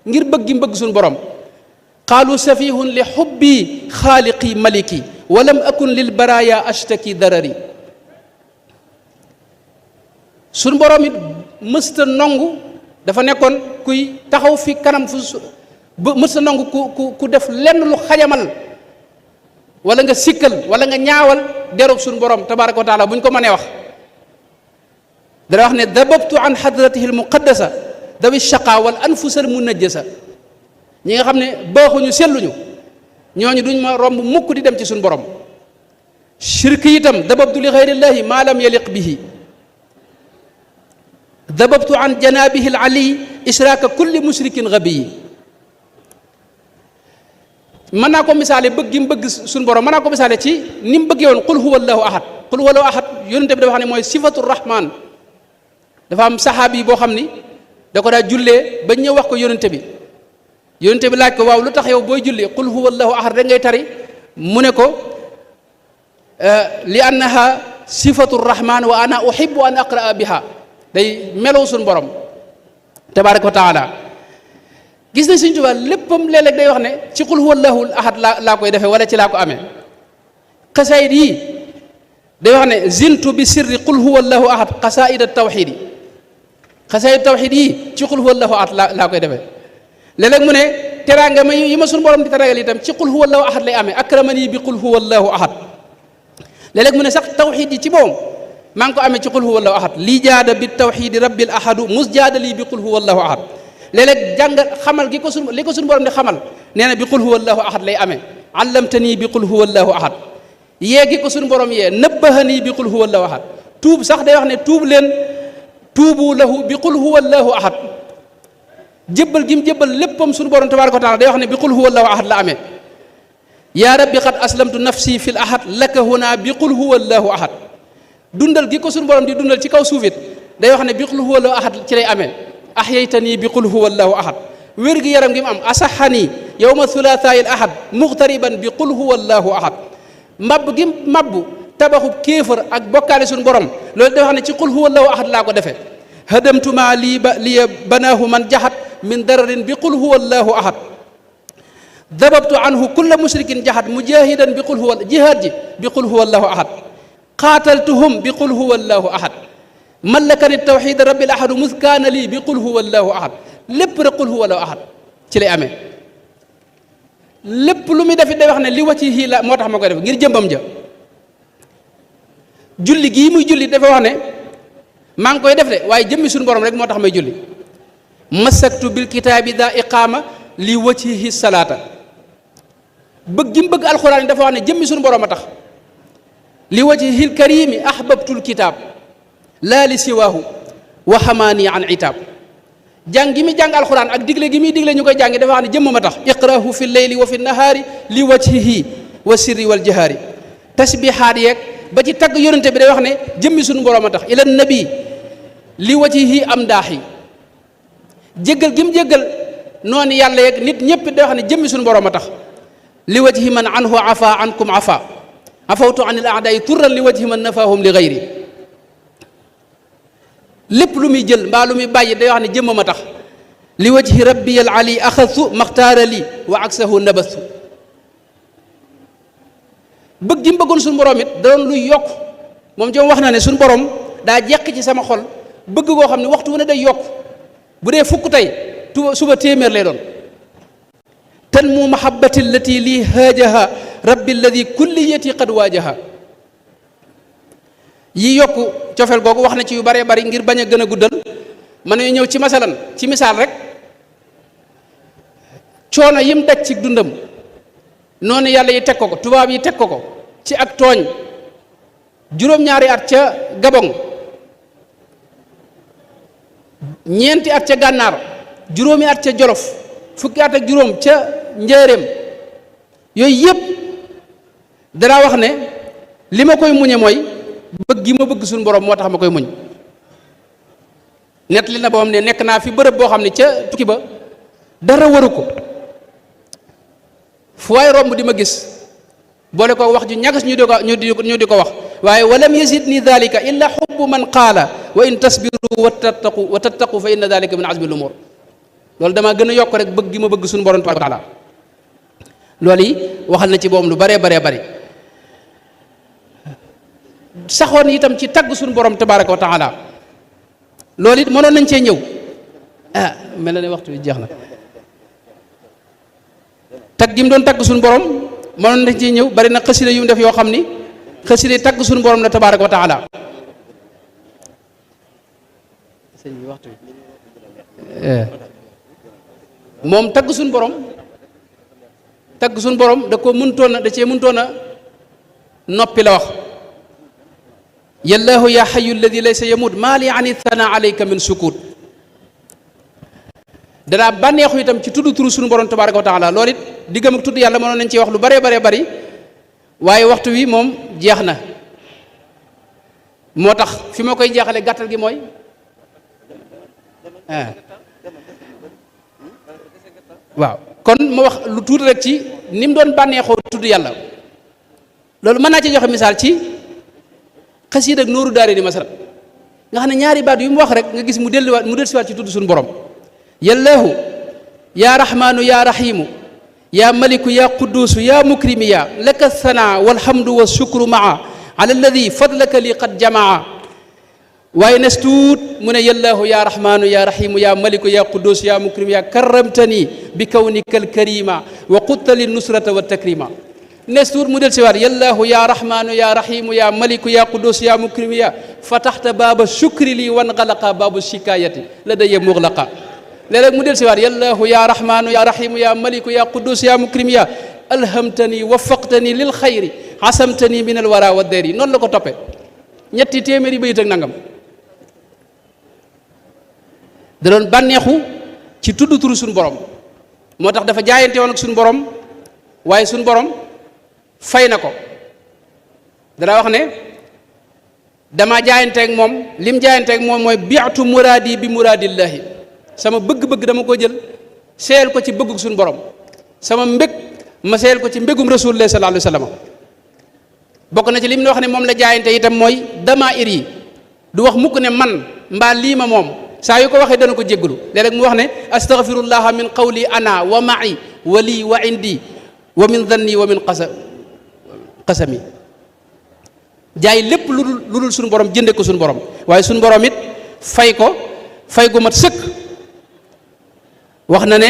ngir bëgg gi mbëgg suñu borom qaalu safihun li xubbi xaaliqi maliki wa lam akun lil baraya ashtaki darari suñu borom it mësta nongu dafa nekkoon kuy taxaw fi kanam fu mësta nongu ku def lenn lu xajamal wala nga sikkal wala nga ñaawal derub suñu borom tabaraka wa taala bu ñu ko mënee wax. dana wax ne dababtu an hadratihi al muqaddasa dawi shaqa wal anfusal munajjasa. ñi nga xam ne baaxuñu selluñu ñooñu duñ ma romb mukk di dem ci suñu borom. shirk itam dababtu li xayrillahi ma lam yaliq bihi. dababtu an janabihi al ali israaka kulli mushrikin gabiyi. mën naa ko misaale bëgg gi mu bëgg suñu borom mën naa ko misaale ci ni mu bëggee woon qul huwa allahu ahad. qul huwa allahu ahad yonente bi dafa xam ne mooy sifatu rahman. dafa am saxaabi boo xam ni da ko daa jullee ba ñëw wax ko yonente bi yonente bi laaj ko waaw lu tax yow booy julli qul huwa allahu ahad rek ngay tari mu ne ko li annaha sifatu rahman wa ana uhibbu an aqraa biha. day melow suñu borom tabaraka wa taala. gis na Sëñ Tuubaa léppam léeg-léeg day wax ne ci qul huwa allahu ahad laa koy defee wala ci laa ko amee. xasaayid yi day wax ne zintu bi sirri qul huwa allahu ahad xasaayid tawxiid yi. xasaayid tawxiid yi ci qul huwa allahu ahad laa koy defee. léeg-léeg mu ne teraanga ma yi ma suñu borom di teragal itam ci qul huwa allahu ahad lay amee akramani bi qul huwa allahu ahad. léeg-léeg mu ne sax tawxiid yi ci moom maa ngi ko amee ci qul huwa allahu ahad lii jaada bi tawxiidi rabbil ahadu mus jaada lii bi qul huwa allahu ahad. léeg-léeg jàngal xamal gi ko suñu li ko suñu borom di xamal nee na bi qul huwa allahu ahad lay amee allamtanii bi qul huwa allahu ahad. yee gi ko suñu borom yee nëbbahanii bi qul huwa allahu ahad. tuub sax day wax ne tuub leen tuubu lahu bi qul huwa allahu ahad. jébbal gi mu jébbal léppam suñu borom tabaraka wa taala day wax ne bi qul huwa allahu ahad la amee. yaa rabbi qad aslamtu nafsi fil ahad laka huna bi qul huwa allahu ahad. dundal gi ko suñu borom di dundal ci kaw suufit day wax ne bi qul huwa allahu ahad ci lay amee. ahyaytanii bi qul huwa allahu ahad. wér gi yaram gi mu am asaxanii yowma thulaathaayil ahad muxtariban bi qul huwa allahu ahad. mbabb gi mabbu tabaxub kéefër ak bokkaale suñu borom loolu day wax ne ci qul huwa allahu ahad laa ko defee. hadamtu maa lii banaahu man jaxat min dararin bi qul huwa allahu ahad. dababtu anhu kulla mushrikin jaxat mujahidan bi qul huwa jihaad ji bi qul huwa allahu ahad. qaataltuhum bi qul huwa allahu ahad. mallakani tawxiid rabbil ahadu mus kaana lii bi qul huwa allahu ahad. lépp rek qul huwa allahu ahad ci lay amee. lépp lu muy def day wax ne li wajhihi la moo tax ma koy def ngir jëmbam ja. julli gii muy julli dafa wax ne maa ngi koy def de waaye jëmmi suñu borom rek moo tax may julli. masaktu bil kitaabi daa iqaama li wajhihi salaata. bëgg gi mu bëgg alxuraan yi dafa wax ne jëmmi suñu borom a tax. li wajhihil karimi ahbabtul kitaab laa li siwaahu wa xamaani an itaab. jàng gi muy jàng alxuraan ak digle gi muy digle ñu koy jàngi dafa wax ne jëmm ma tax. iqrahu fi leyli wa fi nahaari li wajhihi wa sirri wal jahaari. tasbihaat yeeg ba ci tagg yonente bi day wax ne jëmmi suñu borom a tax. ila nabi li wajhihi am daaxi. jéggal gi mu jéggal noonu yàlla yeeg nit ñëpp day wax ne jëmmi suñu borom a tax. li wajhi man anhu afa ankum afa afawtu anil aadaayi turran li wajhi man nafaahum li gayri. lépp lu muy jël mbaa lu muy bàyyi day wax ne jëmm ma tax. li wajhi rabbi al ali axasu maxtaara li wa aksahu nabastu. bëgg gi mu bëggoon suñu borom it da doon luy yokk moom ci wax na ne suñu borom daa jekk ci sama xol bëgg goo xam ne waxtu wu ne day yokk. bu dee fukk tey suba téeméer lay doon. tan mu mahabbati allati lii haajaha rabbi alladi kulliyati qad waajaha. yi yokk cofeel googu wax na ci yu baree bari ngir bañ a gën a guddal mën nañu ñëw ci masalan ci misaal rek coono yim daj ci dundam noonu yàlla yi teg ko ko tubaab yi teg ko ko ci ak tooñ juróom-ñaari at ca Gabon ñeenti at ca gànnaar juróomi at ca Jolof fukki at ak juróom ca Njaaréem yooyu yëpp danaa wax ne li ma koy muñe mooy bëgg gi ma bëgg suñu borom moo tax ma koy muñ. nett li na boom ne nekk naa fi bërëb boo xam ne ca tukki ba dara waru ko fu waay romb di ma gis boole ko wax ju ñagas ñu di ko wax waaye walam yazidni dalika illa xubbu man qaala wa in tasbiru wa tattaqu fa inna dalika min azmi l umur. loolu damaa gën a yokk rek bëgg gi ma bëgg suñu borom tabaaraka wa taala. loolu yi waxal na ci boom lu baree baree bari saxoon itam ci tagg suñu borom tabaaraka wa taala. loolu it mënoon nañ cee ñëw mel na ne waxtu bi jeex na. tagg gi mu doon tagg suñu borom mënoon nañ ci ñëw bari na xasida yu mu def yoo xam ni xasida yi tagg suñu borom la tabaaraka wa taala. sëñ bi waxtu moom tagg suñu borom da ko mëntoon da cee mëntoon a noppi la wax yallaahu yaa xayu alladi laysa yamut maa li ani thana alayka min sukut danaa bànneexu itam ci tudd turu suñu borom tabaaraka wa taala loolu it diggam ak tudd yàlla mënoon nañ ci wax lu bare bare bari waaye waxtu wi moom jeex na moo tax fi ma koy jeexale gàttal gi mooy waaw kon ma wax lu tuuti rek ci ni mu doon bànneexoo tudd yàlla loolu mën naa ci joxe misaal ci xasiid ak nooru daare di masal nga xam ne ñaari baat yu mu wax rek nga gis mu dellusiwaat ci tudd suñu borom yallaahu yaa rahmaanu yaa rahimu yaa maliku yaa quduusu yaa mukrimi yaa laka sanaa walhamdu wa shukru maa ala alladi fadlaka li qad jamaa waaye nes tuut mu ne yallaahu yaa rahmaanu yaa rahimu yaa maliku yaa quduusu yaa mukrimi yaa karramtani bi kawnika alkarima wa qutta li nusrata wa takrima nes tuut mu del siwaat yallaahu yaa rahmaanu yaa rahimu yaa maliku yaa quduusu yaa mukrimi yaa fataxta baaba shukri li wan xalaqa baabu shikaayati la daya muxlaqa léeg-léeg mu del siwaat yallaahu yaa rahmaanu yaa rahimu yaa maliku yaa quddus yaa mukrim yaa alhamtani wafaqtani lil xayri asamtani min alwara wa dayri noonu la ko toppe ñetti téeméeri bayit ak nangam da doon bànneexu ci tudd turu suñu borom moo tax dafa jaayante woon ak suñu borom waaye suñu borom fay na ko dana wax ne dama jaayanteeg moom lim jaayanteeg moom mooy biatu muraadi bi muraadillahi sama bëgg-bëgg dama ko jël seel ko ci bëggug suñu borom sama mbég ma seel ko ci mbégum rasulullah sallallahu alayhi wa sallam bokk na ci lim ne wax ne moom la jaayante itam mooy dama ir yi du wax mukk ne man mbaa lii ma moom saa yu ko waxee dana ko jéggalu léeg-léeg mu wax ne astaghfirullaha min qawli ana wa ma'i wa lii wa indi wa min dhanni wa min qasami jaay lépp lu dul suñu borom jënde ko suñu borom waaye suñu borom it fay ko fay gu mat sëkk wax na ne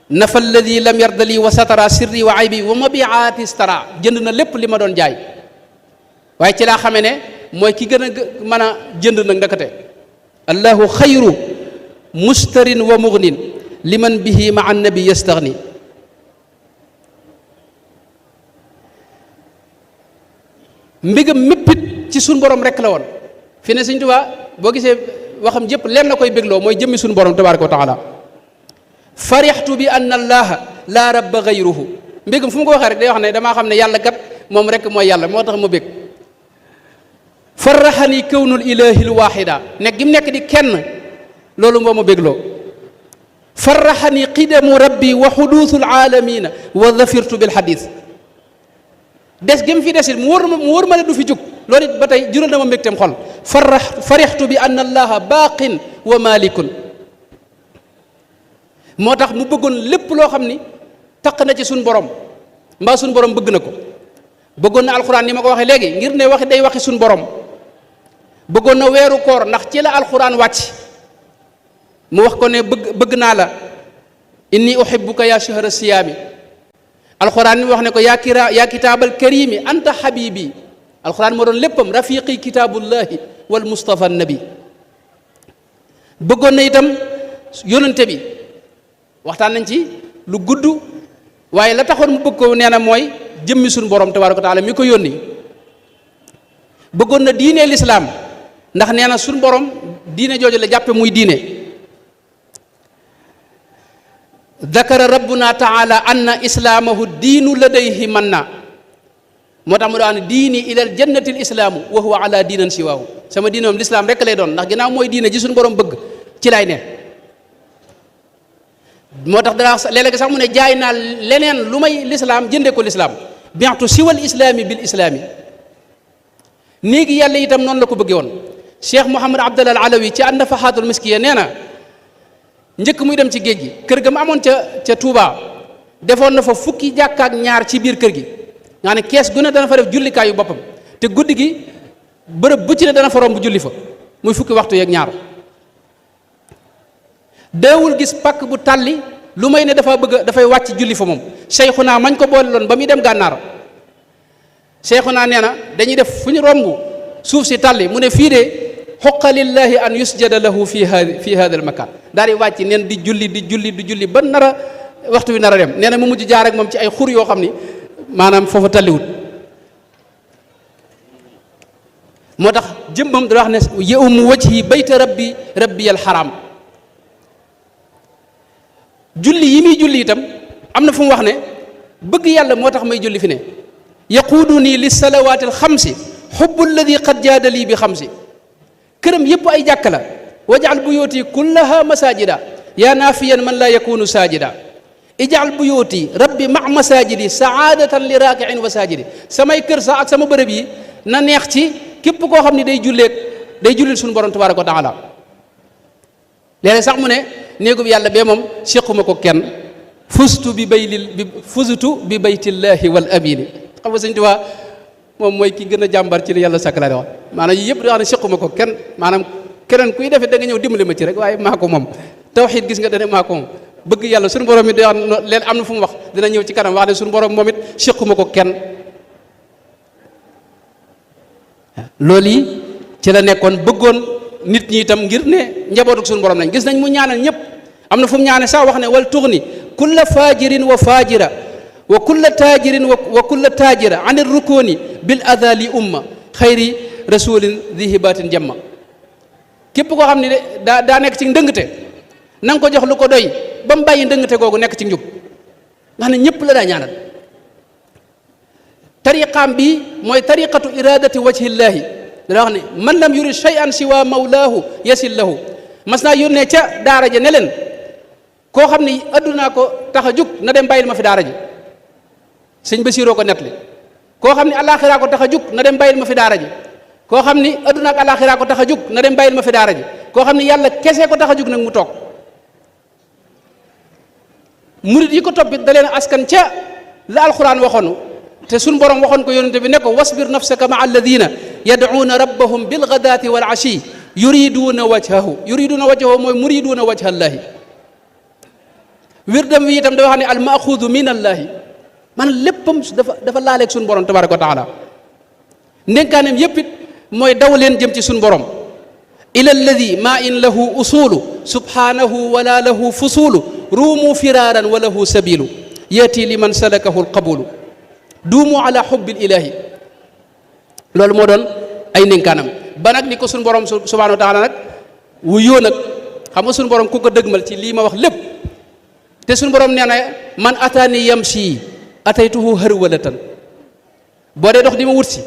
nafa alladi lam yardali wa satara sirri wa aybi wa mabiaati stara jënd na lépp li ma doon jaay waaye ci laa xamee ne mooy ki gën a mën a jënd nag ndakate allahu xayru mustarin wa mugnin liman bihi ma annabi yastaghni mbégam méppit ci suñ borom rek la woon fi ne Sëñ Tuubaa boo gisee waxam jëpp leen la koy bégloo mooy jëmmi suñu borom tabaraka wa taala farixtu bi anna allaha laa rabba gayruhu mbégam fu mu ko waxee rek day wax ne damaa xam ne yàlla kat moom rek mooy yàlla moo tax ma bég farraxani kawnul ilahi lwaxida nekk gi mu nekk di kenn loolu moo ma bégloo farraxani qidamu rabbi wa xuduusu alaalamina wa dafirtu bilxadis des gi mu fi desit mu wóor ma ne du fi jóg loolu it ba tey jural na ma mbégteem xol farixtu bi anna allaha baaqin wa malikun moo tax mu bëggoon lépp loo xam ni taq na ci suñ borom mbaa suñ borom bëgg na ko bëggoon na alxuraan ni ma ko waxee léegi ngir ne waxi day waxi suñ borom bëggoon na weeru koor ndax ci la alxuraan wàcc mu wax ko ne bëgg naa la inni uhibbuka ya shahra siyaami alxuraan mi wax ne ko yaa kitaabal karimi anta habibi alxuraan moo doon léppam rafiqi kitaabullahi wal mustafa nabi bëggoon na itam yónnante bi waxtaan nañ ci lu gudd waaye la taxoon mu bëgg ko nee na mooy jëmmi suñu borom tabaaraka wa taala mi ko yónni bëggoon na diine lislaam ndax nee na suñu borom diine jooju la jàppe muy diine dakara rabbuna taala anna islaamahu diinu ladayhi man na moo tax mu daan diini ilal jannatil islaamu wa huwa ala diinan siwaahu sama diine moom lislaam rek lay doon ndax ginnaaw mooy diine ji suñu borom bëgg ci lay ne moo tax dara léeg-léeg sax mu ne jaay naa leneen lu may lislaam jënde ko lislaam bi'tu siwal islaami bil islaami néegi yàlla itam noonu la ko bëggee woon cheikh Mouhamad Abdallah Alawi ci an nafahatul miskiya nee na njëkk muy dem ci géej gi kër ga mu amoon ca Touba defoon na fa fukki jàkka ak ñaar ci biir kër gi nga ne kees gu ne dana fa def jullikaayu boppam te guddi gi bërëb bu ci ne dana fa romb julli fa muy fukki waxtu yeeg ñaar deewul gis pakk bu tàlli lu may ne dafay wàcc julli fa moom Seyxuna mañ ko boole loon ba muy dem gànnaar Seyxuna nee na dañuy def fu ñu romb suuf si tàlli mu ne fii de xoqa lillahi an yusjada lahu fi hada al makan daal di wàcc neen di julli ba nar a waxtu wi nar a dem nee na mu mujj jaar ak moom ci ay xur yoo xam ni maanaam foofa talliwut moo tax jëmmam da wax ne yawmu wajhi bayta rabbi al haram julli yi muy julli itam am na fu mu wax ne bëgg yàlla moo tax may julli fi ne yaquuduni li salawaati al xamsi xubbu alladi qad jaada lii bi xamsi këram yépp ay jàkk la wajal buyooti kullaha masajida yaa naafiyan man laa yakunu saajida ijal buyooti rabbi ma masajidi saadatan li raakiin wa saajidi samay kër sax ak sama bërëb yi na neex ci képp koo xam ne day jullil suñu borom tabaraka wa taala léeg-léeg sax mu ne néegub yàlla bee moom séquma ko kenn fustu bi baytillahi wal amini xam nga sëñ Tuubaa moom mooy ki gën a jàmbar ci li yàlla sakk la wax maanaam yii yëpp di wax ne séquma ko kenn maanaam keneen kuy defee da nga ñëw dimbali ma ci rek waaye maa ko moom tawxiid gis nga dane maa ko moom bëgg yàlla suñu borom it day wax leen am na fu mu wax dina ñëw ci kanam wax ne suñu borom moom it séquma ko kenn loolu yi ci la nekkoon bëggoon nit ñi itam ngir ne njabootu suñu borom lañ gis nañ mu ñaanal ñëpp am na fu mu ñaane sax wax ne wal tuxni kulla fajirin wa fajira wa kulla tajirin wa kulla tajira an rukuni bil adali umma xayri rasulin di hibatin jamma képp koo xam ne daa nekk ci ndëngte na nga ko jox lu ko doy ba mu bàyyi ndëngte googu nekk ci njub nga xam ne ñëpp la daa ñaanal tariqaam bi mooy tariqatu iradati wajhillahi dana wax ne man lam yurid shay'an siwa mawlaahu yasil lahu mas naa yónnee ca daara ja ne leen koo xam ne addunaa ko tax a jug na dem bàyyil ma fi daara ji sëñ Basiiroo ko nettali koo xam ne alaxiraa ko tax a jug na dem bàyyil ma fi daara ji koo xam ni adduna ak alaxiraa ko tax a jug na dem bàyyil ma fi daara ji koo xam ne yàlla kese ko tax a jug nag mu toog murit yi ko toppit da leen askan ca la alxuraan waxoon te suñ borom waxoon ko yonente bi ne ko wasbir nafsaka maa alladina yad'uuna rabbahum bilgadaati wal ashi yuriduuna wajhahu mooy muriduuna wajha allahi wirdam wi itam da wax ne al maaxuudu min allahi man léppam dafa laaleeg suñu borom tabaraka wa taala ndénkaanem yépp it mooy daw leen jëm ci suñu borom ila alladi ma in lahu usulu subhanahu wala lahu fusulu ruumu firaaran wa lahu sabilu yati liman salakahu alqabulu duumu ala xubbil ilahi loolu moo doon ay ndénkaanam ba nag ni ko suñu borom subhanahu wa taala nag wuyoo nag xam nga suñu borom ku ko dëgmal ci lii ma wax lépp te suñu borom nee na man ataani yamshi ataytuhu harwalatan boo dee dox di ma wut si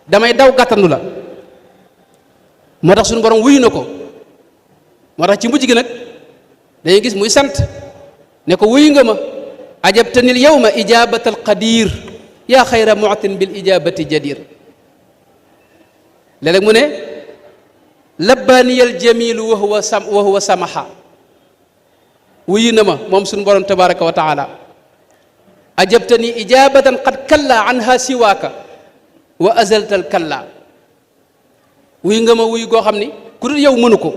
damay daw gàttandu la moo tax suñu borom wuyu na ko moo tax ci mujj gi nag dañuy gis muy sant ne ko wuyu nga ma ajabtanil yawma ijabatal qadir yaa xayra mu'tin bil ijabati jadir léeg-léeg mu ne labbaaniyal jamilu wa huwa samaha wuyu na ma moom suñu borom tabaraka wa taala ajabtani ijabatan qad kalla anha siwaaka wa azaltal kalla wuyu nga ma wuyu goo xam ni ku dul yow mënu ko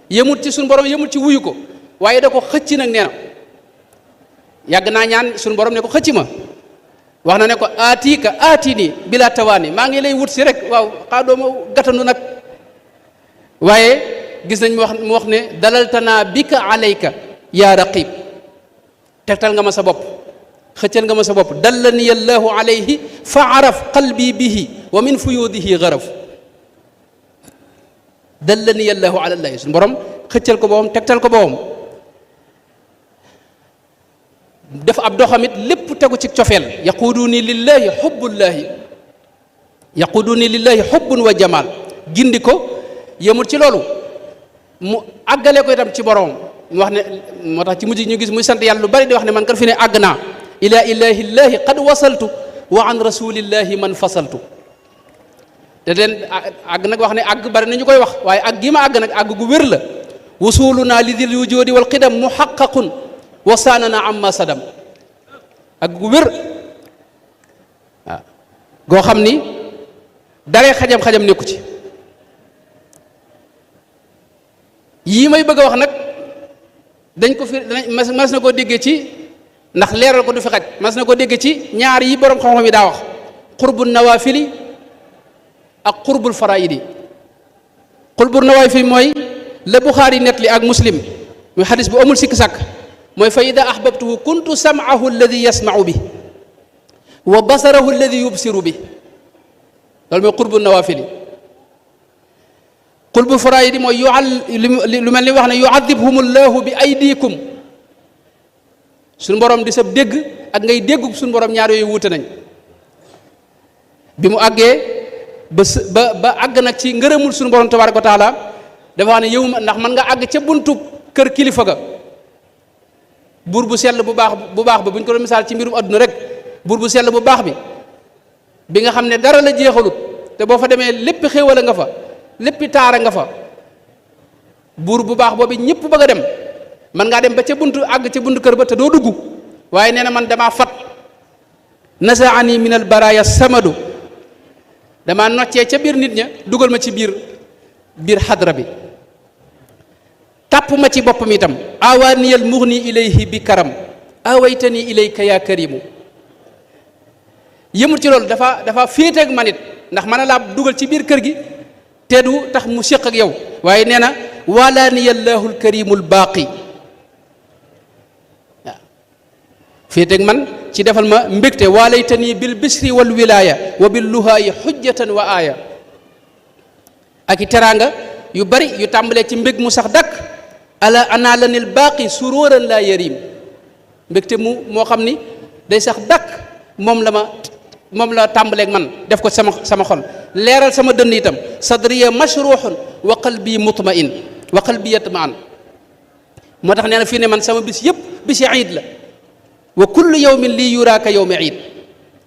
yemut ci suñu borom yemut ci wuyu ko waaye da ko xëcc nag nee na yàgg naa ñaan suñu borom ne ko xëcc ma wax na ne ko aatini bila tawaani maa ngi lay wut si rek waaw xaadoo ma gàttandu nag waaye gis nañ mu wax ne dalaltanaa bika alayka yaa raqib tegtal nga ma sa bopp xëccal nga ma sa bopp dallani allahu alayhi fa araf qalbi bihi wa min fuyudihi garaf dallani allahu ala allahi suñu borom xëccal ko boppam tegtal ko boppam def ab doxamit lépp tegu ci cofeel yaquduni lillahi xubbun wa jamal gindi ko yemul ci loolu mu àggale ko itam ci borom mu wax ne moo tax ci mujj ñu gis muy sant yàlla lu bari di wax ne man kat fi ne àgg naa ila ilahillahi qad wasaltu wa an rasulillahi man fasaltu te leen àgg nag wax ne àgg bari na ñu koy wax waaye àgg gi ma àgg nag àgg gu wér la wusuluna li dil wujudi wal qidam muhaqqaqun wasaanana amma sadam ak gu wér waaw goo xam ni daree xajam-xajam nekku ci yii may bëgg a wax nag dañ ko fi mas na koo déggee ci ndax leeral ko du fi xaj mas na koo déggee ci ñaar yi borom xam-xam yi daa wax qurbul nawaafili ak qurbul faraidi. qurbul nawaafili mooy la Buxaari nettali ak Muslim muy xadis bu amul sikk sàkk mooy fa ida ahbabtuhu kuntu sam'ahu alladi yasma'u bi wa basarahu alladi yubsiru bi loolu mooy qurbul nawaafili. qurbul faraidi mooy lu mel ni wax ne yu'adhibhumu llahu bi aydikum suñu borom di sab dégg ak ngay déggu suñu borom ñaar yooyu wuute nañ. bi mu àggee ba àgg nag ci ngërëmul suñu borom tabaaraka wa taala dafa wax ne yow ma ndax mën nga àgg ca buntu kër kilifa ga buur bu sell bu baax ba bu ñu ko doon misaal ci mbirum adduna rek buur bu sell bu baax bi nga xam ne dara la jeexalut te boo fa demee lépp xéewal nga fa léppi taara nga fa buur bu baax boobu ñëpp bëgg a dem man ngaa dem ba ca buntu àgg ca buntu kër ba te doo dugg waaye nee na man damaa fat nasaani min al baraya samadu damaa noccee ca biir nit ña dugal ma ci biir xadra bi tàpp ma ci boppam itam awaaniyal mughni ilayhi bi karam awaytani ilayka ya karimu yëmul ci loolu dafa féete ak man it ndax mën a laa dugal ci biir kër gi te du tax mu séq ak yow waaye nee na walaaniyallahu alkarimul baaqi waaw féete ak man ci defal ma mbégte waalaytani bil bisri wal wilaya wa bil luhaayi xujjatan wa aaya ak i teraanga yu bari yu tàmbalee ci mbég mu sax dakk ala analanil baaqi suróoran laa yarim mbégte moo xam ni day sax dakk moom la tàmbaleeg man def ko sama xol leeral sama dënn itam sadriya mashruhun wa qalbi mutmain wa qalbi yatmaan moo tax nee na fii ne man sama bis yëpp bisi iid la wa kullu yawmin lii yuraaka yawmi iid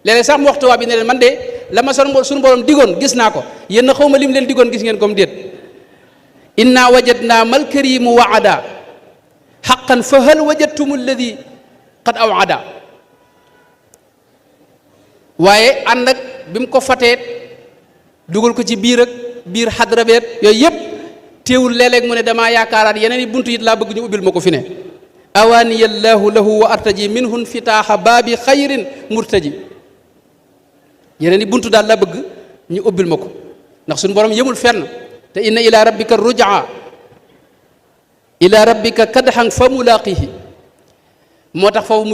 léeg-léeg sax mu waxtu waa bi ne leen man de la ma suñu borom digoon gis naa ko yéen na xaw ma lim leen digoon gis ngeen comme déet inna wajadna mal karimu waada xaqan fa hal wajadtum alladi qad awada waaye ànd ak bi mu ko fateet dugal ko ci biir xadra beet yooyu yëpp teewul léeg-léeg mu ne damaa yaakaaraat yeneen i buntu it laa bëgg ñu ubbil ma ko fi ne awaaniyallahu lahu wa artaji minhun fitaaxa baabi xayrin murtaji yeneen i buntu daal laa bëgg ñu ubbil ma ko ndax suñu borom yëmul fenn te inna ila rabbika rujaa ila rabbika kadxan fa mulaaqihi moo tax foofu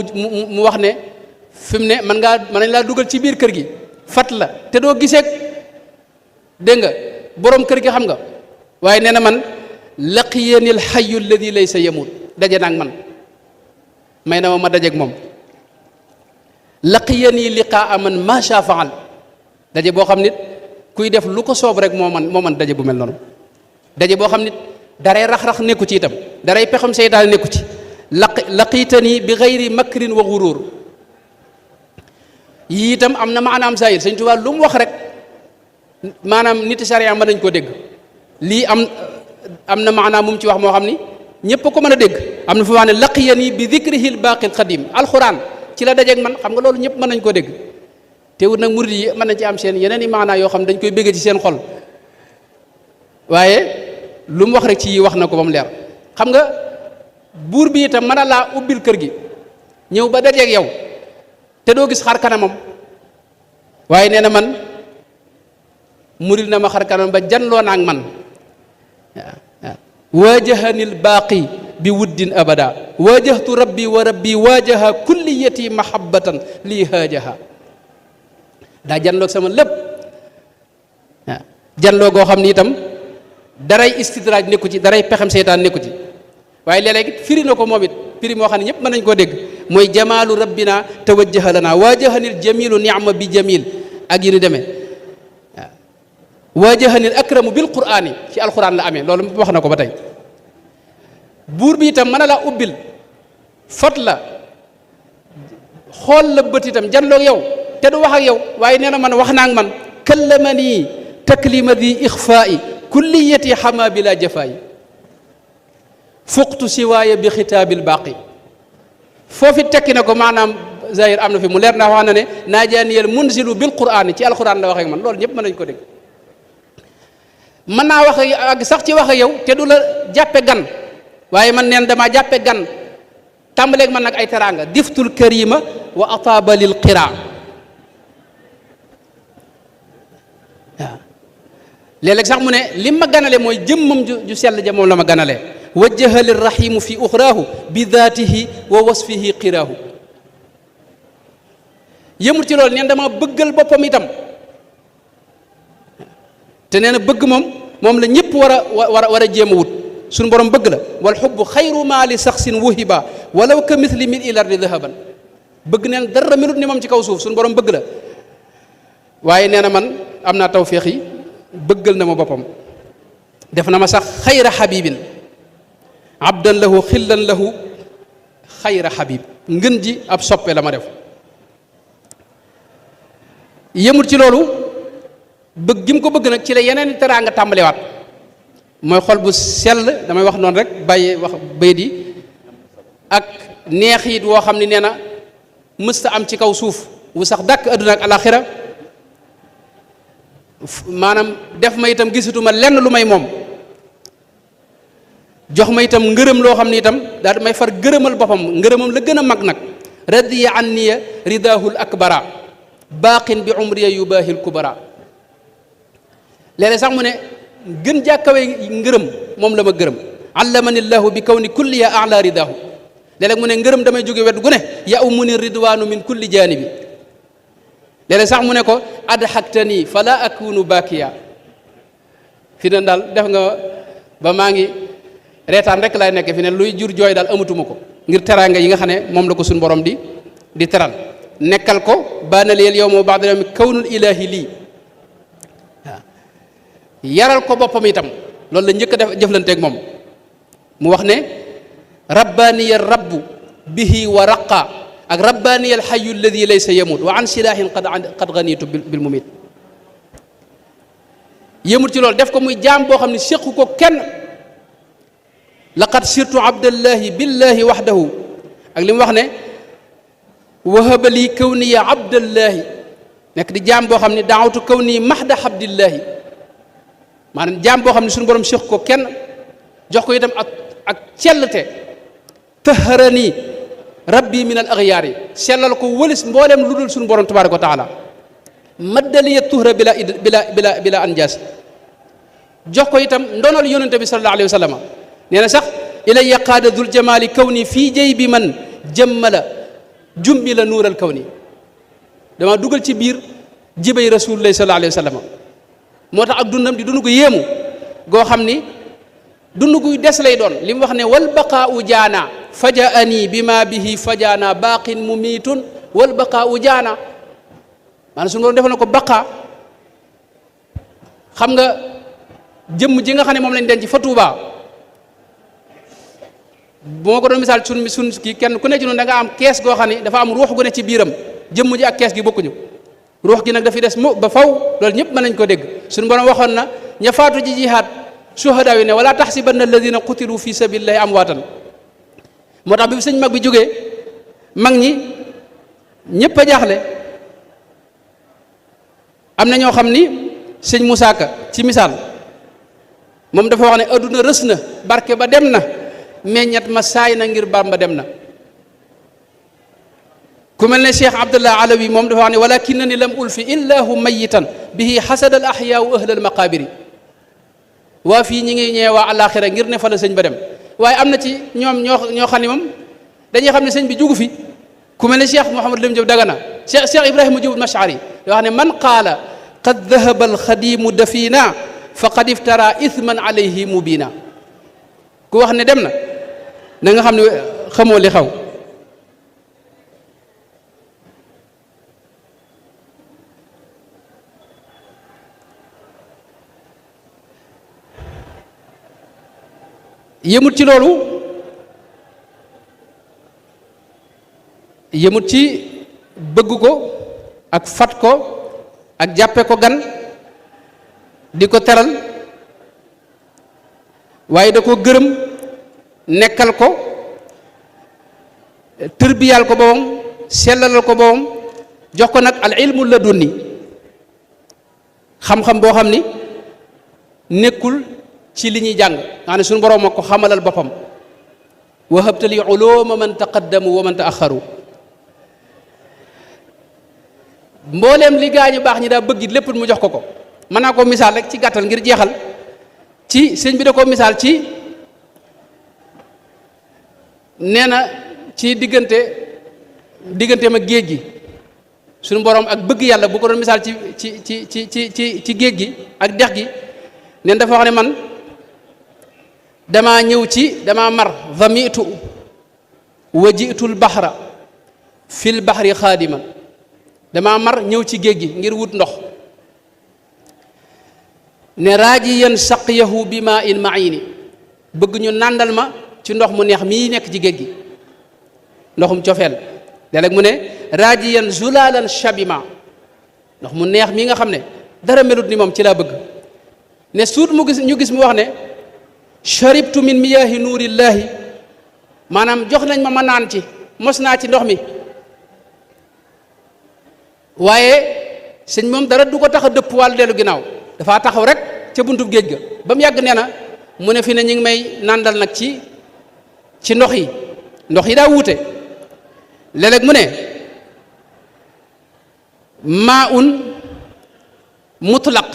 mu wax ne fi mu ne mën nañ laa dugal ci biir kër gi fat la te doo giseeg dégg nga boroom kër gi xam nga waaye nee na man laqiyani alxayu alladi laysa yamut daje naag man may na ma dajeeg moom laqiyani liqaa man macha faal daje boo xam nit kuy def lu ko soob rek moo man daje bu mel noonu daje boo xam nit daray rax-rax nekku ci itam daray pexam seytaane nekku ci laqitani bi gayri makrin wa guruur yii itam am na maanaam saayir Sëñ Tuubaa lu mu wax rek maanaam nit sariya mën nañ koo dégg lii am na maanaam mu ci wax moo xam ni ñëpp ko mën a dégg am na fu wax ne laqiyani bi dikrihi l baaqi l qadim alquran ci la dajeeg man xam nga loolu ñëpp mën nañ koo dégg teewul nag murid yi mën nañ ci am seen yeneen i maanaa yoo xam ne dañ koy béggee ci seen xol waaye lu mu wax rek ci yi wax na ko ba mu leer xam nga buur bi itam mën a laa ubbil kër gi ñëw ba dajeeg yow te doo gis xar kanamam waaye nee na man muril na ma xar kanam ba janloo naag man waajahanil baaqi bi wuddin abada waajahtu rabbi wa rabbi waajaha kulliyati mahabbatan lii haajaha daa janloog sama lépp waaw janloo goo xam ni itam daray istidraaj nekku ci daray pexem seytaan nekku ci waaye léeg-léeg it firi na ko moom it firi moo xam ne ñëpp mën nañ koo dégg mooy jamaalu rabbina tawajjaha lana waajahanil jamilu ni'ma bi jamil ak yi ñu demee waaw waajahanil akramu bil qur'ani ci alquran la amee loolu wax na ko ba tey buur bi itam mën a laa ubbil fot la xool la bët itam janloog yow te du wax ak yow waaye nee na man wax naa ak man kallamani taklima di ixfaai kulliyati xama bila jafaayi fuqtu siwaaya bi xitaabil baaqi foofi tekki na ko maanaam zahir am na fi mu leer naa wax na ne naajaaniyal munzilu bil qur'aan ci alquran la wax ak man loolu ñëpp mën nañ ko dégg mën naa wax ak sax ci wax ak yow te du la jàppe gan waaye man neen damaa jàppe gan tàmbaleeg man nag ay teraanga diftul karima wa ataaba lil qira waaw léeg-léeg sax mu ne li ma ganale mooy jëmmam ju sell ja moom la ma ganale wajjaha lirrahimu fi uxraahu bi daatihi wa wasfihi qiraahu yëmul ci loolu neen dama bëggal boppam itam te nee na bëgg moom la ñëpp war a jéem a wut suñu borom bëgg la wal xubbu xayru maa li saxsin wuhiba walaw ka mithli mil il ardi dahaban bëgg neen dara melut ni moom ci kaw suuf suñu borom bëgg la waaye nee na man am naa tawféex yi bëggal na ma boppam def na ma sax xayra xabibin abdan lahu xillan lahu xayra xabib ngën ji ab soppe la ma def yëmul ci loolu bëgg gi mu ko bëgg nag ci la yeneen teraanga tàmbalewaat mooy xol bu sell damay wax noonu rek bàyyi wax bayit yi ak neexit woo xam ne nee na mësta am ci kaw suuf wu sax dàkk adduna ak alaxira maanaam def ma itam gisatuma lenn lu may moom jox ma itam ngërëm loo xam ne itam daal may far gërëmal boppam ngërëmam la gën a mag nag radiya anniya ridahul akbara baaqin bi umriya yubaahil kubara léeg-léeg sax mu ne gën jàkkawee ngërëm moom la ma gërëm allamani llahu bi kawni kulliya ala ridaahu léeg-léeg mu ne ngërëm damay jóge wet gu ne ya umuni ridwaanu min kulli jaanibi léeg-léeg sax mu ne ko adhaktani fala akunu bakiya fi ne daal def nga ba maa ngi reetaan rek laay nekk fi ne luy jur jooy daal amatuma ko ngir teraanga yi nga xam ne moom la ko suñu borom di teral nekkal ko baana leel yow moo baax da mi kawnul ilaahi lii waaw yaral ko boppam itam loolu la njëkk a def jëflanteeg moom mu wax ne rabbaaniya rabbu bihi wa raqa ak rabbaaniya alxayu alladi laysa yamut wa an silaahin qad ganitu bil mumit yëmut ci loolu def ko muy jaam boo xam ne séqu ko kenn laqad sirtu abdallahi billahi waxdahu ak li mu wax ne wahaba lii kawniya abdallahi nekk di jaam boo xam ne daawatu kawni mahda abdillahi maanaam jaam boo xam ne suñu borom séq ko kenn jox ko itam ak cellte taharani rabbi min al axyaar yi sellal ko wëlis mbooleem lu dul suñu borom tabaraka wa taala maddaliya tuhra bila anjaas jox ko itam ndonal yonente bi sallallahu alayhi wa sallam nee na sax ilayya qaada dul jamaali kawni fii jay bi man jëmmala jumbi la nuural kawni dama dugal ci biir jibay rasulullahi sallallahu alayhi wa sallam moo tax ak dundam di dund ko yéemu goo xam ni dund guy des lay doon li mu wax ne wal baqaau jaana fajaani bi ma bihi fajaana baaqin mumiitun wal baqaau jaana maanaam suñu borom defal na ko baqaa xam nga jëmm ji nga xam ne moom lañ denc fa Tuubaa bu ma ko doon misaal sun kii kenn ku ne ci noonu da nga am kees goo xam ne dafa am ruux gu ne ci biiram jëmm ji ak kees gi bokkuñu ruux gi nag dafi des mu ba faw loolu ñëpp mën nañ ko dégg suñu borom waxoon na ña faatu ji jihaad suhadaa yi ne wala taxsibanna alladina qutilu fi sabilillahi amwaatan moo tax bi sëñ mag bi jógee mag ñi ñëpp a jaaxle am na ñoo xam ni sëñ Musaa Ka ci misaal moom dafa wax ne adduna rës na barke ba dem na meññat ma saay na ngir Bàmba dem na ku mel ne Cheikh Abdullah Alawi moom dafa wax ne walakinani lam ulfi illahu mayitan bihi xasada al axyaau ahlal maqaabiri waa fii ñi ngi ñëwee waa àllaaxira ngir ne fa la sëñ ba dem waaye am na ci ñoom ñoo xam ne moom dañuy xam ne sëñ bi jugu fi ku mel ne Cheikh Mouhamad Lam Diop Dagana Cheikh Ibrahima Diop Mashari da wax ne man qaala qad dahaba alxadimu dafina faqad iftara ithman alayhi mubina ku wax ne dem na nga xam ne xamoo li xaw yëmut ci loolu yëmut ci bëgg ko ak fat ko ak jàppe ko gan di ko teral waaye da ko gërëm nekkal ko tërbiyal ko boppam sellalal ko boppam jox ko nag al ilmu ladunni xam-xam boo xam ni nekkul ci li ñuy jàng nga ne suñu borom a ko xamalal boppam wahabta li uluma man taqaddamu wa man taaxaru mbooleem li gaañu baax ñi daa bëgg lépp mu jox ko mën naa ko misaal rek ci gàttal ngir jeexal ci sëñ bi da ko misaal ci nee na ci digganteem ak géej gi suñu borom ak bëgg yàlla bu ko doon misaal ci géej gi ak dex gi neen dafa wax ne man dama mar dhamitu wa ji'tul bahra fil bahri xaadiman dama mar ñëw ci géej gi ngir wut ndox ne raajiyan saqiyahu bi maa in maini bëgg ñu nàndal ma ci ndox mu neex mii nekk ci géej gi ndoxum cofeel léeg-léeg mu ne raajiyan zulalan shabima ndox mu neex mii nga xam ne dara melut ni moom ci laa bëgg ne suut ñu gis mu wax ne sharibtu min miyaahi nuurillaahi maanaam jox nañ ma naan ci mos naa ci ndox mi waaye sëñ moom dara du ko tax a dëpp wàllu dellu ginnaaw dafa taxaw rek ca buntub géej ga ba mu yàgg nee na mu ne fi ne ñu ngi may nàndal nag ci ndox yi daa wuute léeg-léeg mu ne maa un mutlaq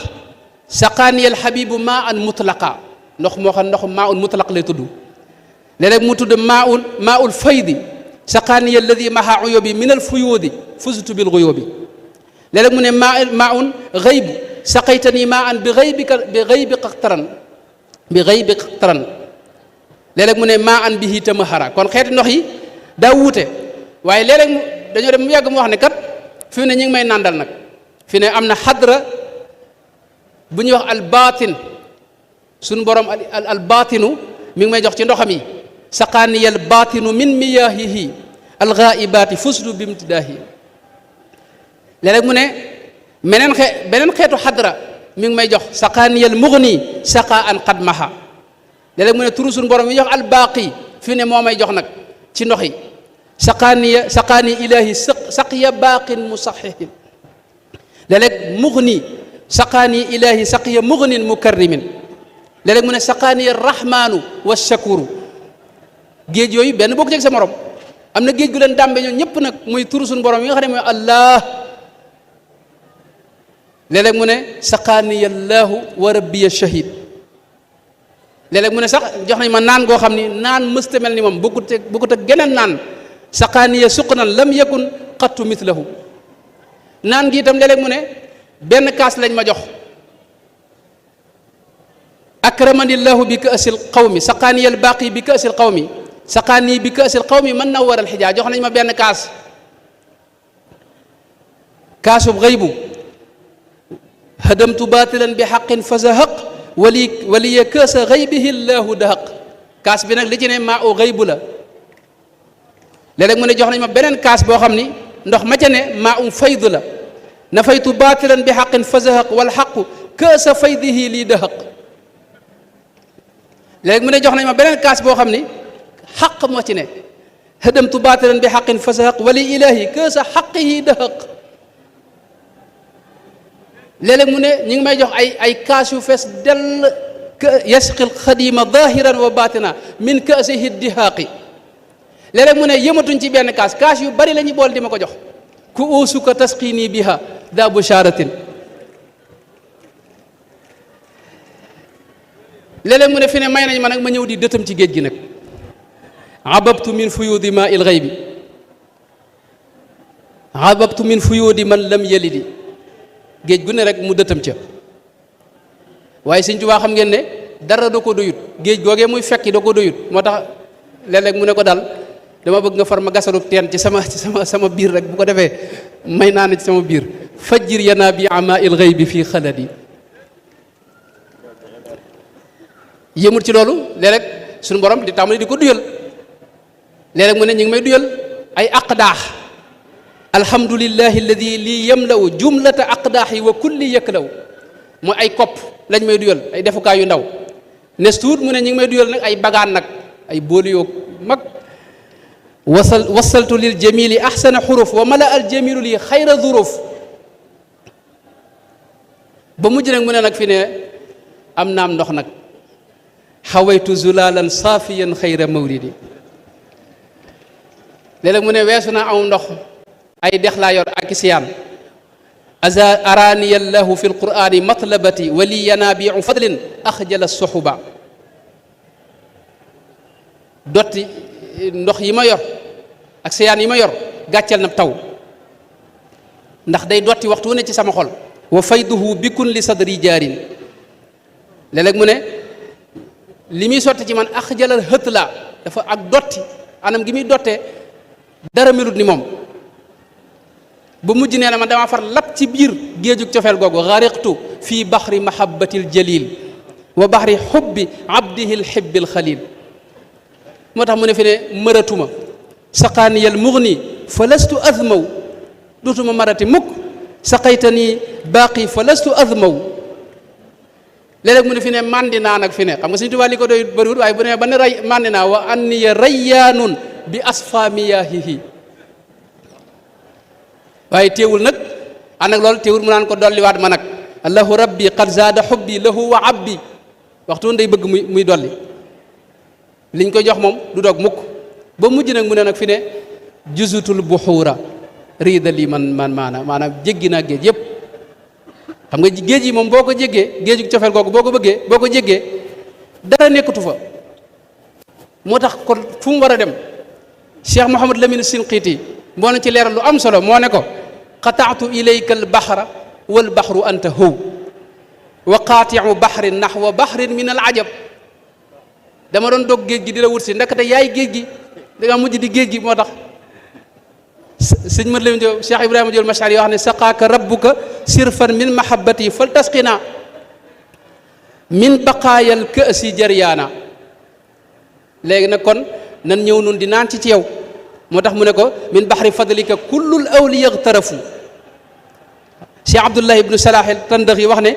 saqaaniyal xabibu maa an mutlaqa ndox moo xam ndox maa un mutlaq lay tudd léeg-léeg mu tudd maa ul faydi saqaaniya alladi maha uyubi min al fuyuudi fustu bil guyubi léeg-léeg mu ne maa un xayb saqaytani maa an bi xaybi qaqtaran léeg-léeg mu ne maa an bihi tamahara kon xeeti ndox yi daa wuute waaye léeg-léeg dañoo dem mu yàgg mu wax ne kat fi ne ñu ngi may nàndal nag fi ne am na xadra bu ñuy wax al baatin suñu borom al baatinu mi ngi may jox ci ndoxam yi saqaaniya al baatinu min miyaahihi al ghaibaati fusdu bimtidaahi léeg-léeg mu ne beneen xeetu xadra mi ngi may jox saqaaniya al mughni saqa an qad maha léeg-léeg mu ne turu suñu borom mi jox al baaqi fi ne moo may jox nag ci ndox yi saqaani ilaahi saqiya baaqin musaxihin léeg-léeg mughni saqaani ilaahi saqiya mughnin mukarrimin léeg-léeg mu ne saqaani rahmaanu wa shakuru géej yooyu benn bokk ci sa morom am na géej gu leen dàmbe ñoom ñëpp nag muy turu suñu borom yi nga xam ne mooy allah léeg-léeg mu ne saqaani allahu wa rabbiya shahid léeg-léeg mu ne sax jox nañ ma naan goo xam ni naan mësta mel ni moom bokkut ak geneen naan saqaaniya suqnan lam yakun qattu mithlahu naan gi itam léeg-léeg mu ne benn kaas lañ ma jox akramanillahu bi kaasil qawmi saqaaniyal baaqi bi kaasil qawmi saqaani bi kaasil qawmi man nawwaral xijaa jox nañ ma benn kaasub xaybu hadamtu baatilan bi xaqin fa zahaq waliya kaasa xaybihi llahu dahaq kaas bi nag li ci ne maa u xaybu la léeg-léeg mu ne jox nañ ma beneen kaas boo xam ni ndox ma ca ne maa um faydu la nafaytu baatilan bi xaqin fa zahaq wal xaqu kaasa faydihi lii dahaq léegi mu ne jox nañ ma beneen kaas boo xam ni xaq moo ci ne hadamtu baatilan bi xaqin fa zahaq wali ilahi kaasa xaqihi dahaq léeg-léeg mu ne ñu ngi may jox ay kaas yu fees dell yasqil xadima zahiran wa batina min kaasihi dihaaqi léeg-léeg mu ne yëmatuñ ci benn kaas yu bari la ñuy bool di ma ko jox ku uusuka tasqini biha da busharatin léeg-léeg mu ne fi ne may nañ ma nag ma ñëw di dëtam ci géej gi nag ababtu min fuyudi ma il ghaybi ababtu min fuyudi man lam yalidi géej gu ne rek mu dëtam ca waaye Sëñ Tuubaa xam ngeen ne dara da ko doyut géej googee muy fekki da ko doyut moo tax léeg-léeg mu ne ko daal dama bëgg nga far ma gasalub teen ci sama biir rek bu ko defee may naa ne ci sama biir fajjir yanaa bi ama il ghaybi fii xaladi yëmul ci loolu léeg-léeg suñu borom di tàmbali di ko duyal léeg-léeg mu ne ñu ngi may duyal ay aqdaax alhamdulillahi alladi lii yamlaw jumlata aqdaaxi wa kulli yaklaw mooy ay kopp lañ may duyal ay defukaay yu ndaw nes tuut mu ne ñu ngi may duyal nag ay bagaan nag ay booli yoo mag wasaltu lil jamili ahsana xuruf wa mala al jamilu lii xayra zuruf ba mujj nag mu ne nag fi ne am naam ndox nag xawaytu zulalan saafiyan xayra mawlidi léeg-léeg mu ne weesu naa aw ndox ay dex laa yor ak siyaan aza araniya llahu fi lqurani matlabati wali yanabiu fadlin axjala suxuba dotti ndox yi ma yor ak siyaan yi ma yor gàcceel na taw ndax day dotti waxtu wu ne ci sama xol wa fayduhu bikun li sadri jaarin léeg-léeg mu ne li muy sotti ci man axjalal xët la dafa ak dotti anam gi muy dottee dara melut ni moom ba mujj nee na man damaa far lap ci biir géejug cofeel googu xariqtu fii baxri mahabbatil jalil wa baxri xubbi abdihi lxibbil xalil moo tax mu ne fi ne mëratuma saqaaniyal mugni fa lastu azmaw dootuma marati mukk saqaytani baaqi fa lastu azmaw léeg-léeg mu ne fi ne mandi naa nag fi ne xam nga Sëñ Tuubaa li ko doy bëriwul waaye bu ne ba ne ray mandi naa wa anniya rayyaanun bi asfa miyaahihi waaye teewul nag ànd ak loolu teewul mu naan ko dolliwaat ma nag allahu rabbi qad zaada xubbi lahu wa abbi waxtu day bëgg muy dolli liñ koy jox moom du doog mukk ba mujj nag mu ne nag fi ne juzutul buxuura riida lii maanaam jéggi naa géej yëpp xam nga géej yi moom boo ko jéggee géeju cofeel googu boo ko jéggee dara nekkatu fa moo tax kon fu mu war a dem Cheikh Mouhamad Lamine Sinqiiti moo ne ci leeral lu am solo moo ne ko qataatu ilayka al baxra wal baxru anta how wa qaatiu baxrin naxwa baxrin min al ajab dama doon dog géej gi di la wut si ndekete yaay géej gi da nga mujj di géej gi moo tax sëñ mat Lamin Jóob Cheikh Ibrahima Jóob Mashari yoo xam ne saqaaka rabbuka sirfan min mahabbati fal tasqina min baqaayal kësi jariyaana léegi nag kon nan ñëw nun di naan ci yow moo tax mu ne ko min baxri fadlika kullul awliya igtarafu Cheikh Abdullah ibnu Salaah Tandaxi wax ne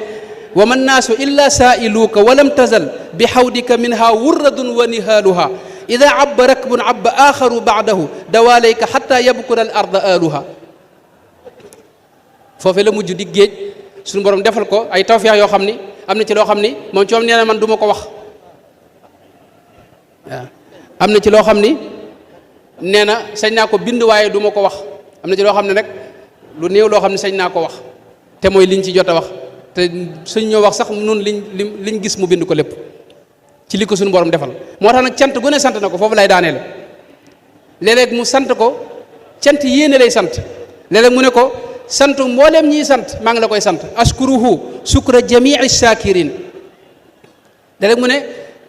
wa man naasu illa saailuuka wa lam tazal bi xawdika minha wurradun wa nihaaluha ida abba rakbun abba axaru baadahu dawaalayka xata yabkura al arda aaluha foofee la mujj di géej suñu borom defal ko ay tawfeex yoo xam ni am na ci loo xam ni moom ci moom nee na man du ma ko wax waaw am na ci loo xam ni nee na sañ naa ko bind waaye du ma ko wax am na ci loo xam ne nag lu néew loo xam ne sañ naa ko wax te mooy liñ ci jot a wax te suñ ñoo wax sax nun liñ gis mu bind ko lépp ci li ko suñu borom defal moo tax nag cant gu ne sant na ko foofu lay daaneel léeg-léeg mu sant ko cant yéene lay sant léeg-léeg mu ne ko sant mbooleem ñiy sant maa ngi la koy sant askuruhu sukra jamii shakirin léeg-léeg mu ne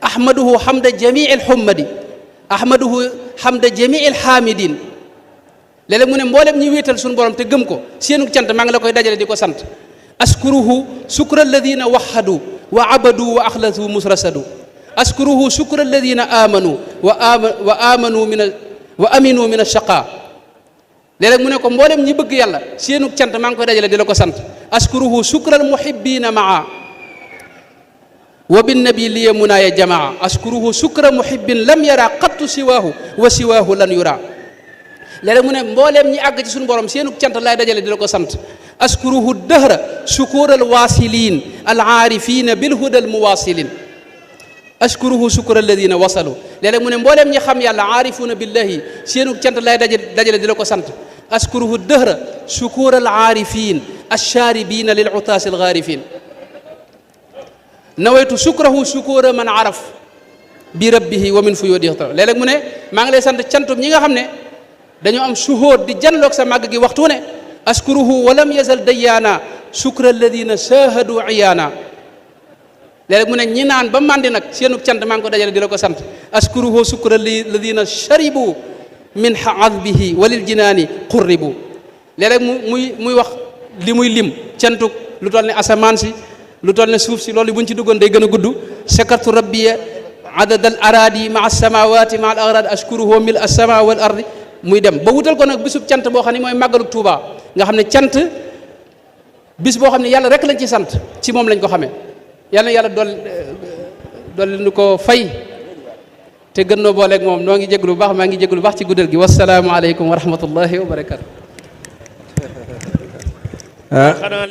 ahmaduhu hamda jamii alhummadi ahmaduhu hamda jamii alhamidin léeg-léeg mu ne mbooleem ñi wéetal suñu borom te gëm ko seenu cant maa ngi la koy dajale di ko sant askuruhu sukra alladina wahadu wa abadu wa axlasu musrasadu askuruhu sukra alladina amanu wa aminu min alchaqa léeg-léeg mu ne ko mboolem ñi bëgg yàlla seenu cant maa ngi koy dajale di la ko sant askuruhu sukra almuhibina maa wa binnabi liya munaaya jamaa askuruhu sukra muhibbin lam yara qattu siwaahu wa siwaahu lan yura léeg-léeg mu ne mbooleem ñi àgg ci suñu borom seenu cant laay dajale di la ko sant askuruhu dahra sukura alwasilin alaarifina bilhuda almuwasilin askuruhu sukura alladina wasalu léeg-léeg mu ne mbooleem ñi xam yàlla aarifuuna billahi seenu cant laay dajale di la ko sant askuruhu dahra sukura alaarifin alchaaribina lil utaasi algaarifin nawaytu sukrahu sukura man araf bi rabbihi wa min fuyuudi léeg-léeg mu ne maa ngi lay sant cantum ñi nga xam ne dañoo am suhóot di janloog sa màgg gi waxtu ne askuruhu wa lam yazal dayyaana sukra alladina shahadu iyaana léeg-léeg mu ne ñi naan ba màndi nag seenu cant maa ngi ko dajale di la ko sant askuruhu sukra alladina sharibu min adbihi walil jinaani qurribu léeg-léeg muy wax li muy lim cantuk lu toll ne asamaan si lu toll ne suuf si loolu buñ ci duggoon day gën a gudd shakartu rabbiya adad al aradi maa alsamawati maa al agrad ashkuruhu mil alsama wal ardi muy dem ba wutal ko nag bisub cant boo xam ne mooy màggaluk Tuuba nga xam ne cant bis boo xam ne yàlla rek lañ ci sant ci moom lañ ko xamee yàlla na yàlla dolli nu ko fay te gën noo booleeg moom noo ngi jéglu bu baax maa ngi jéglu bu baax ci guddal gi wasalaamu aleykum wa rahmatullahi wa barakatu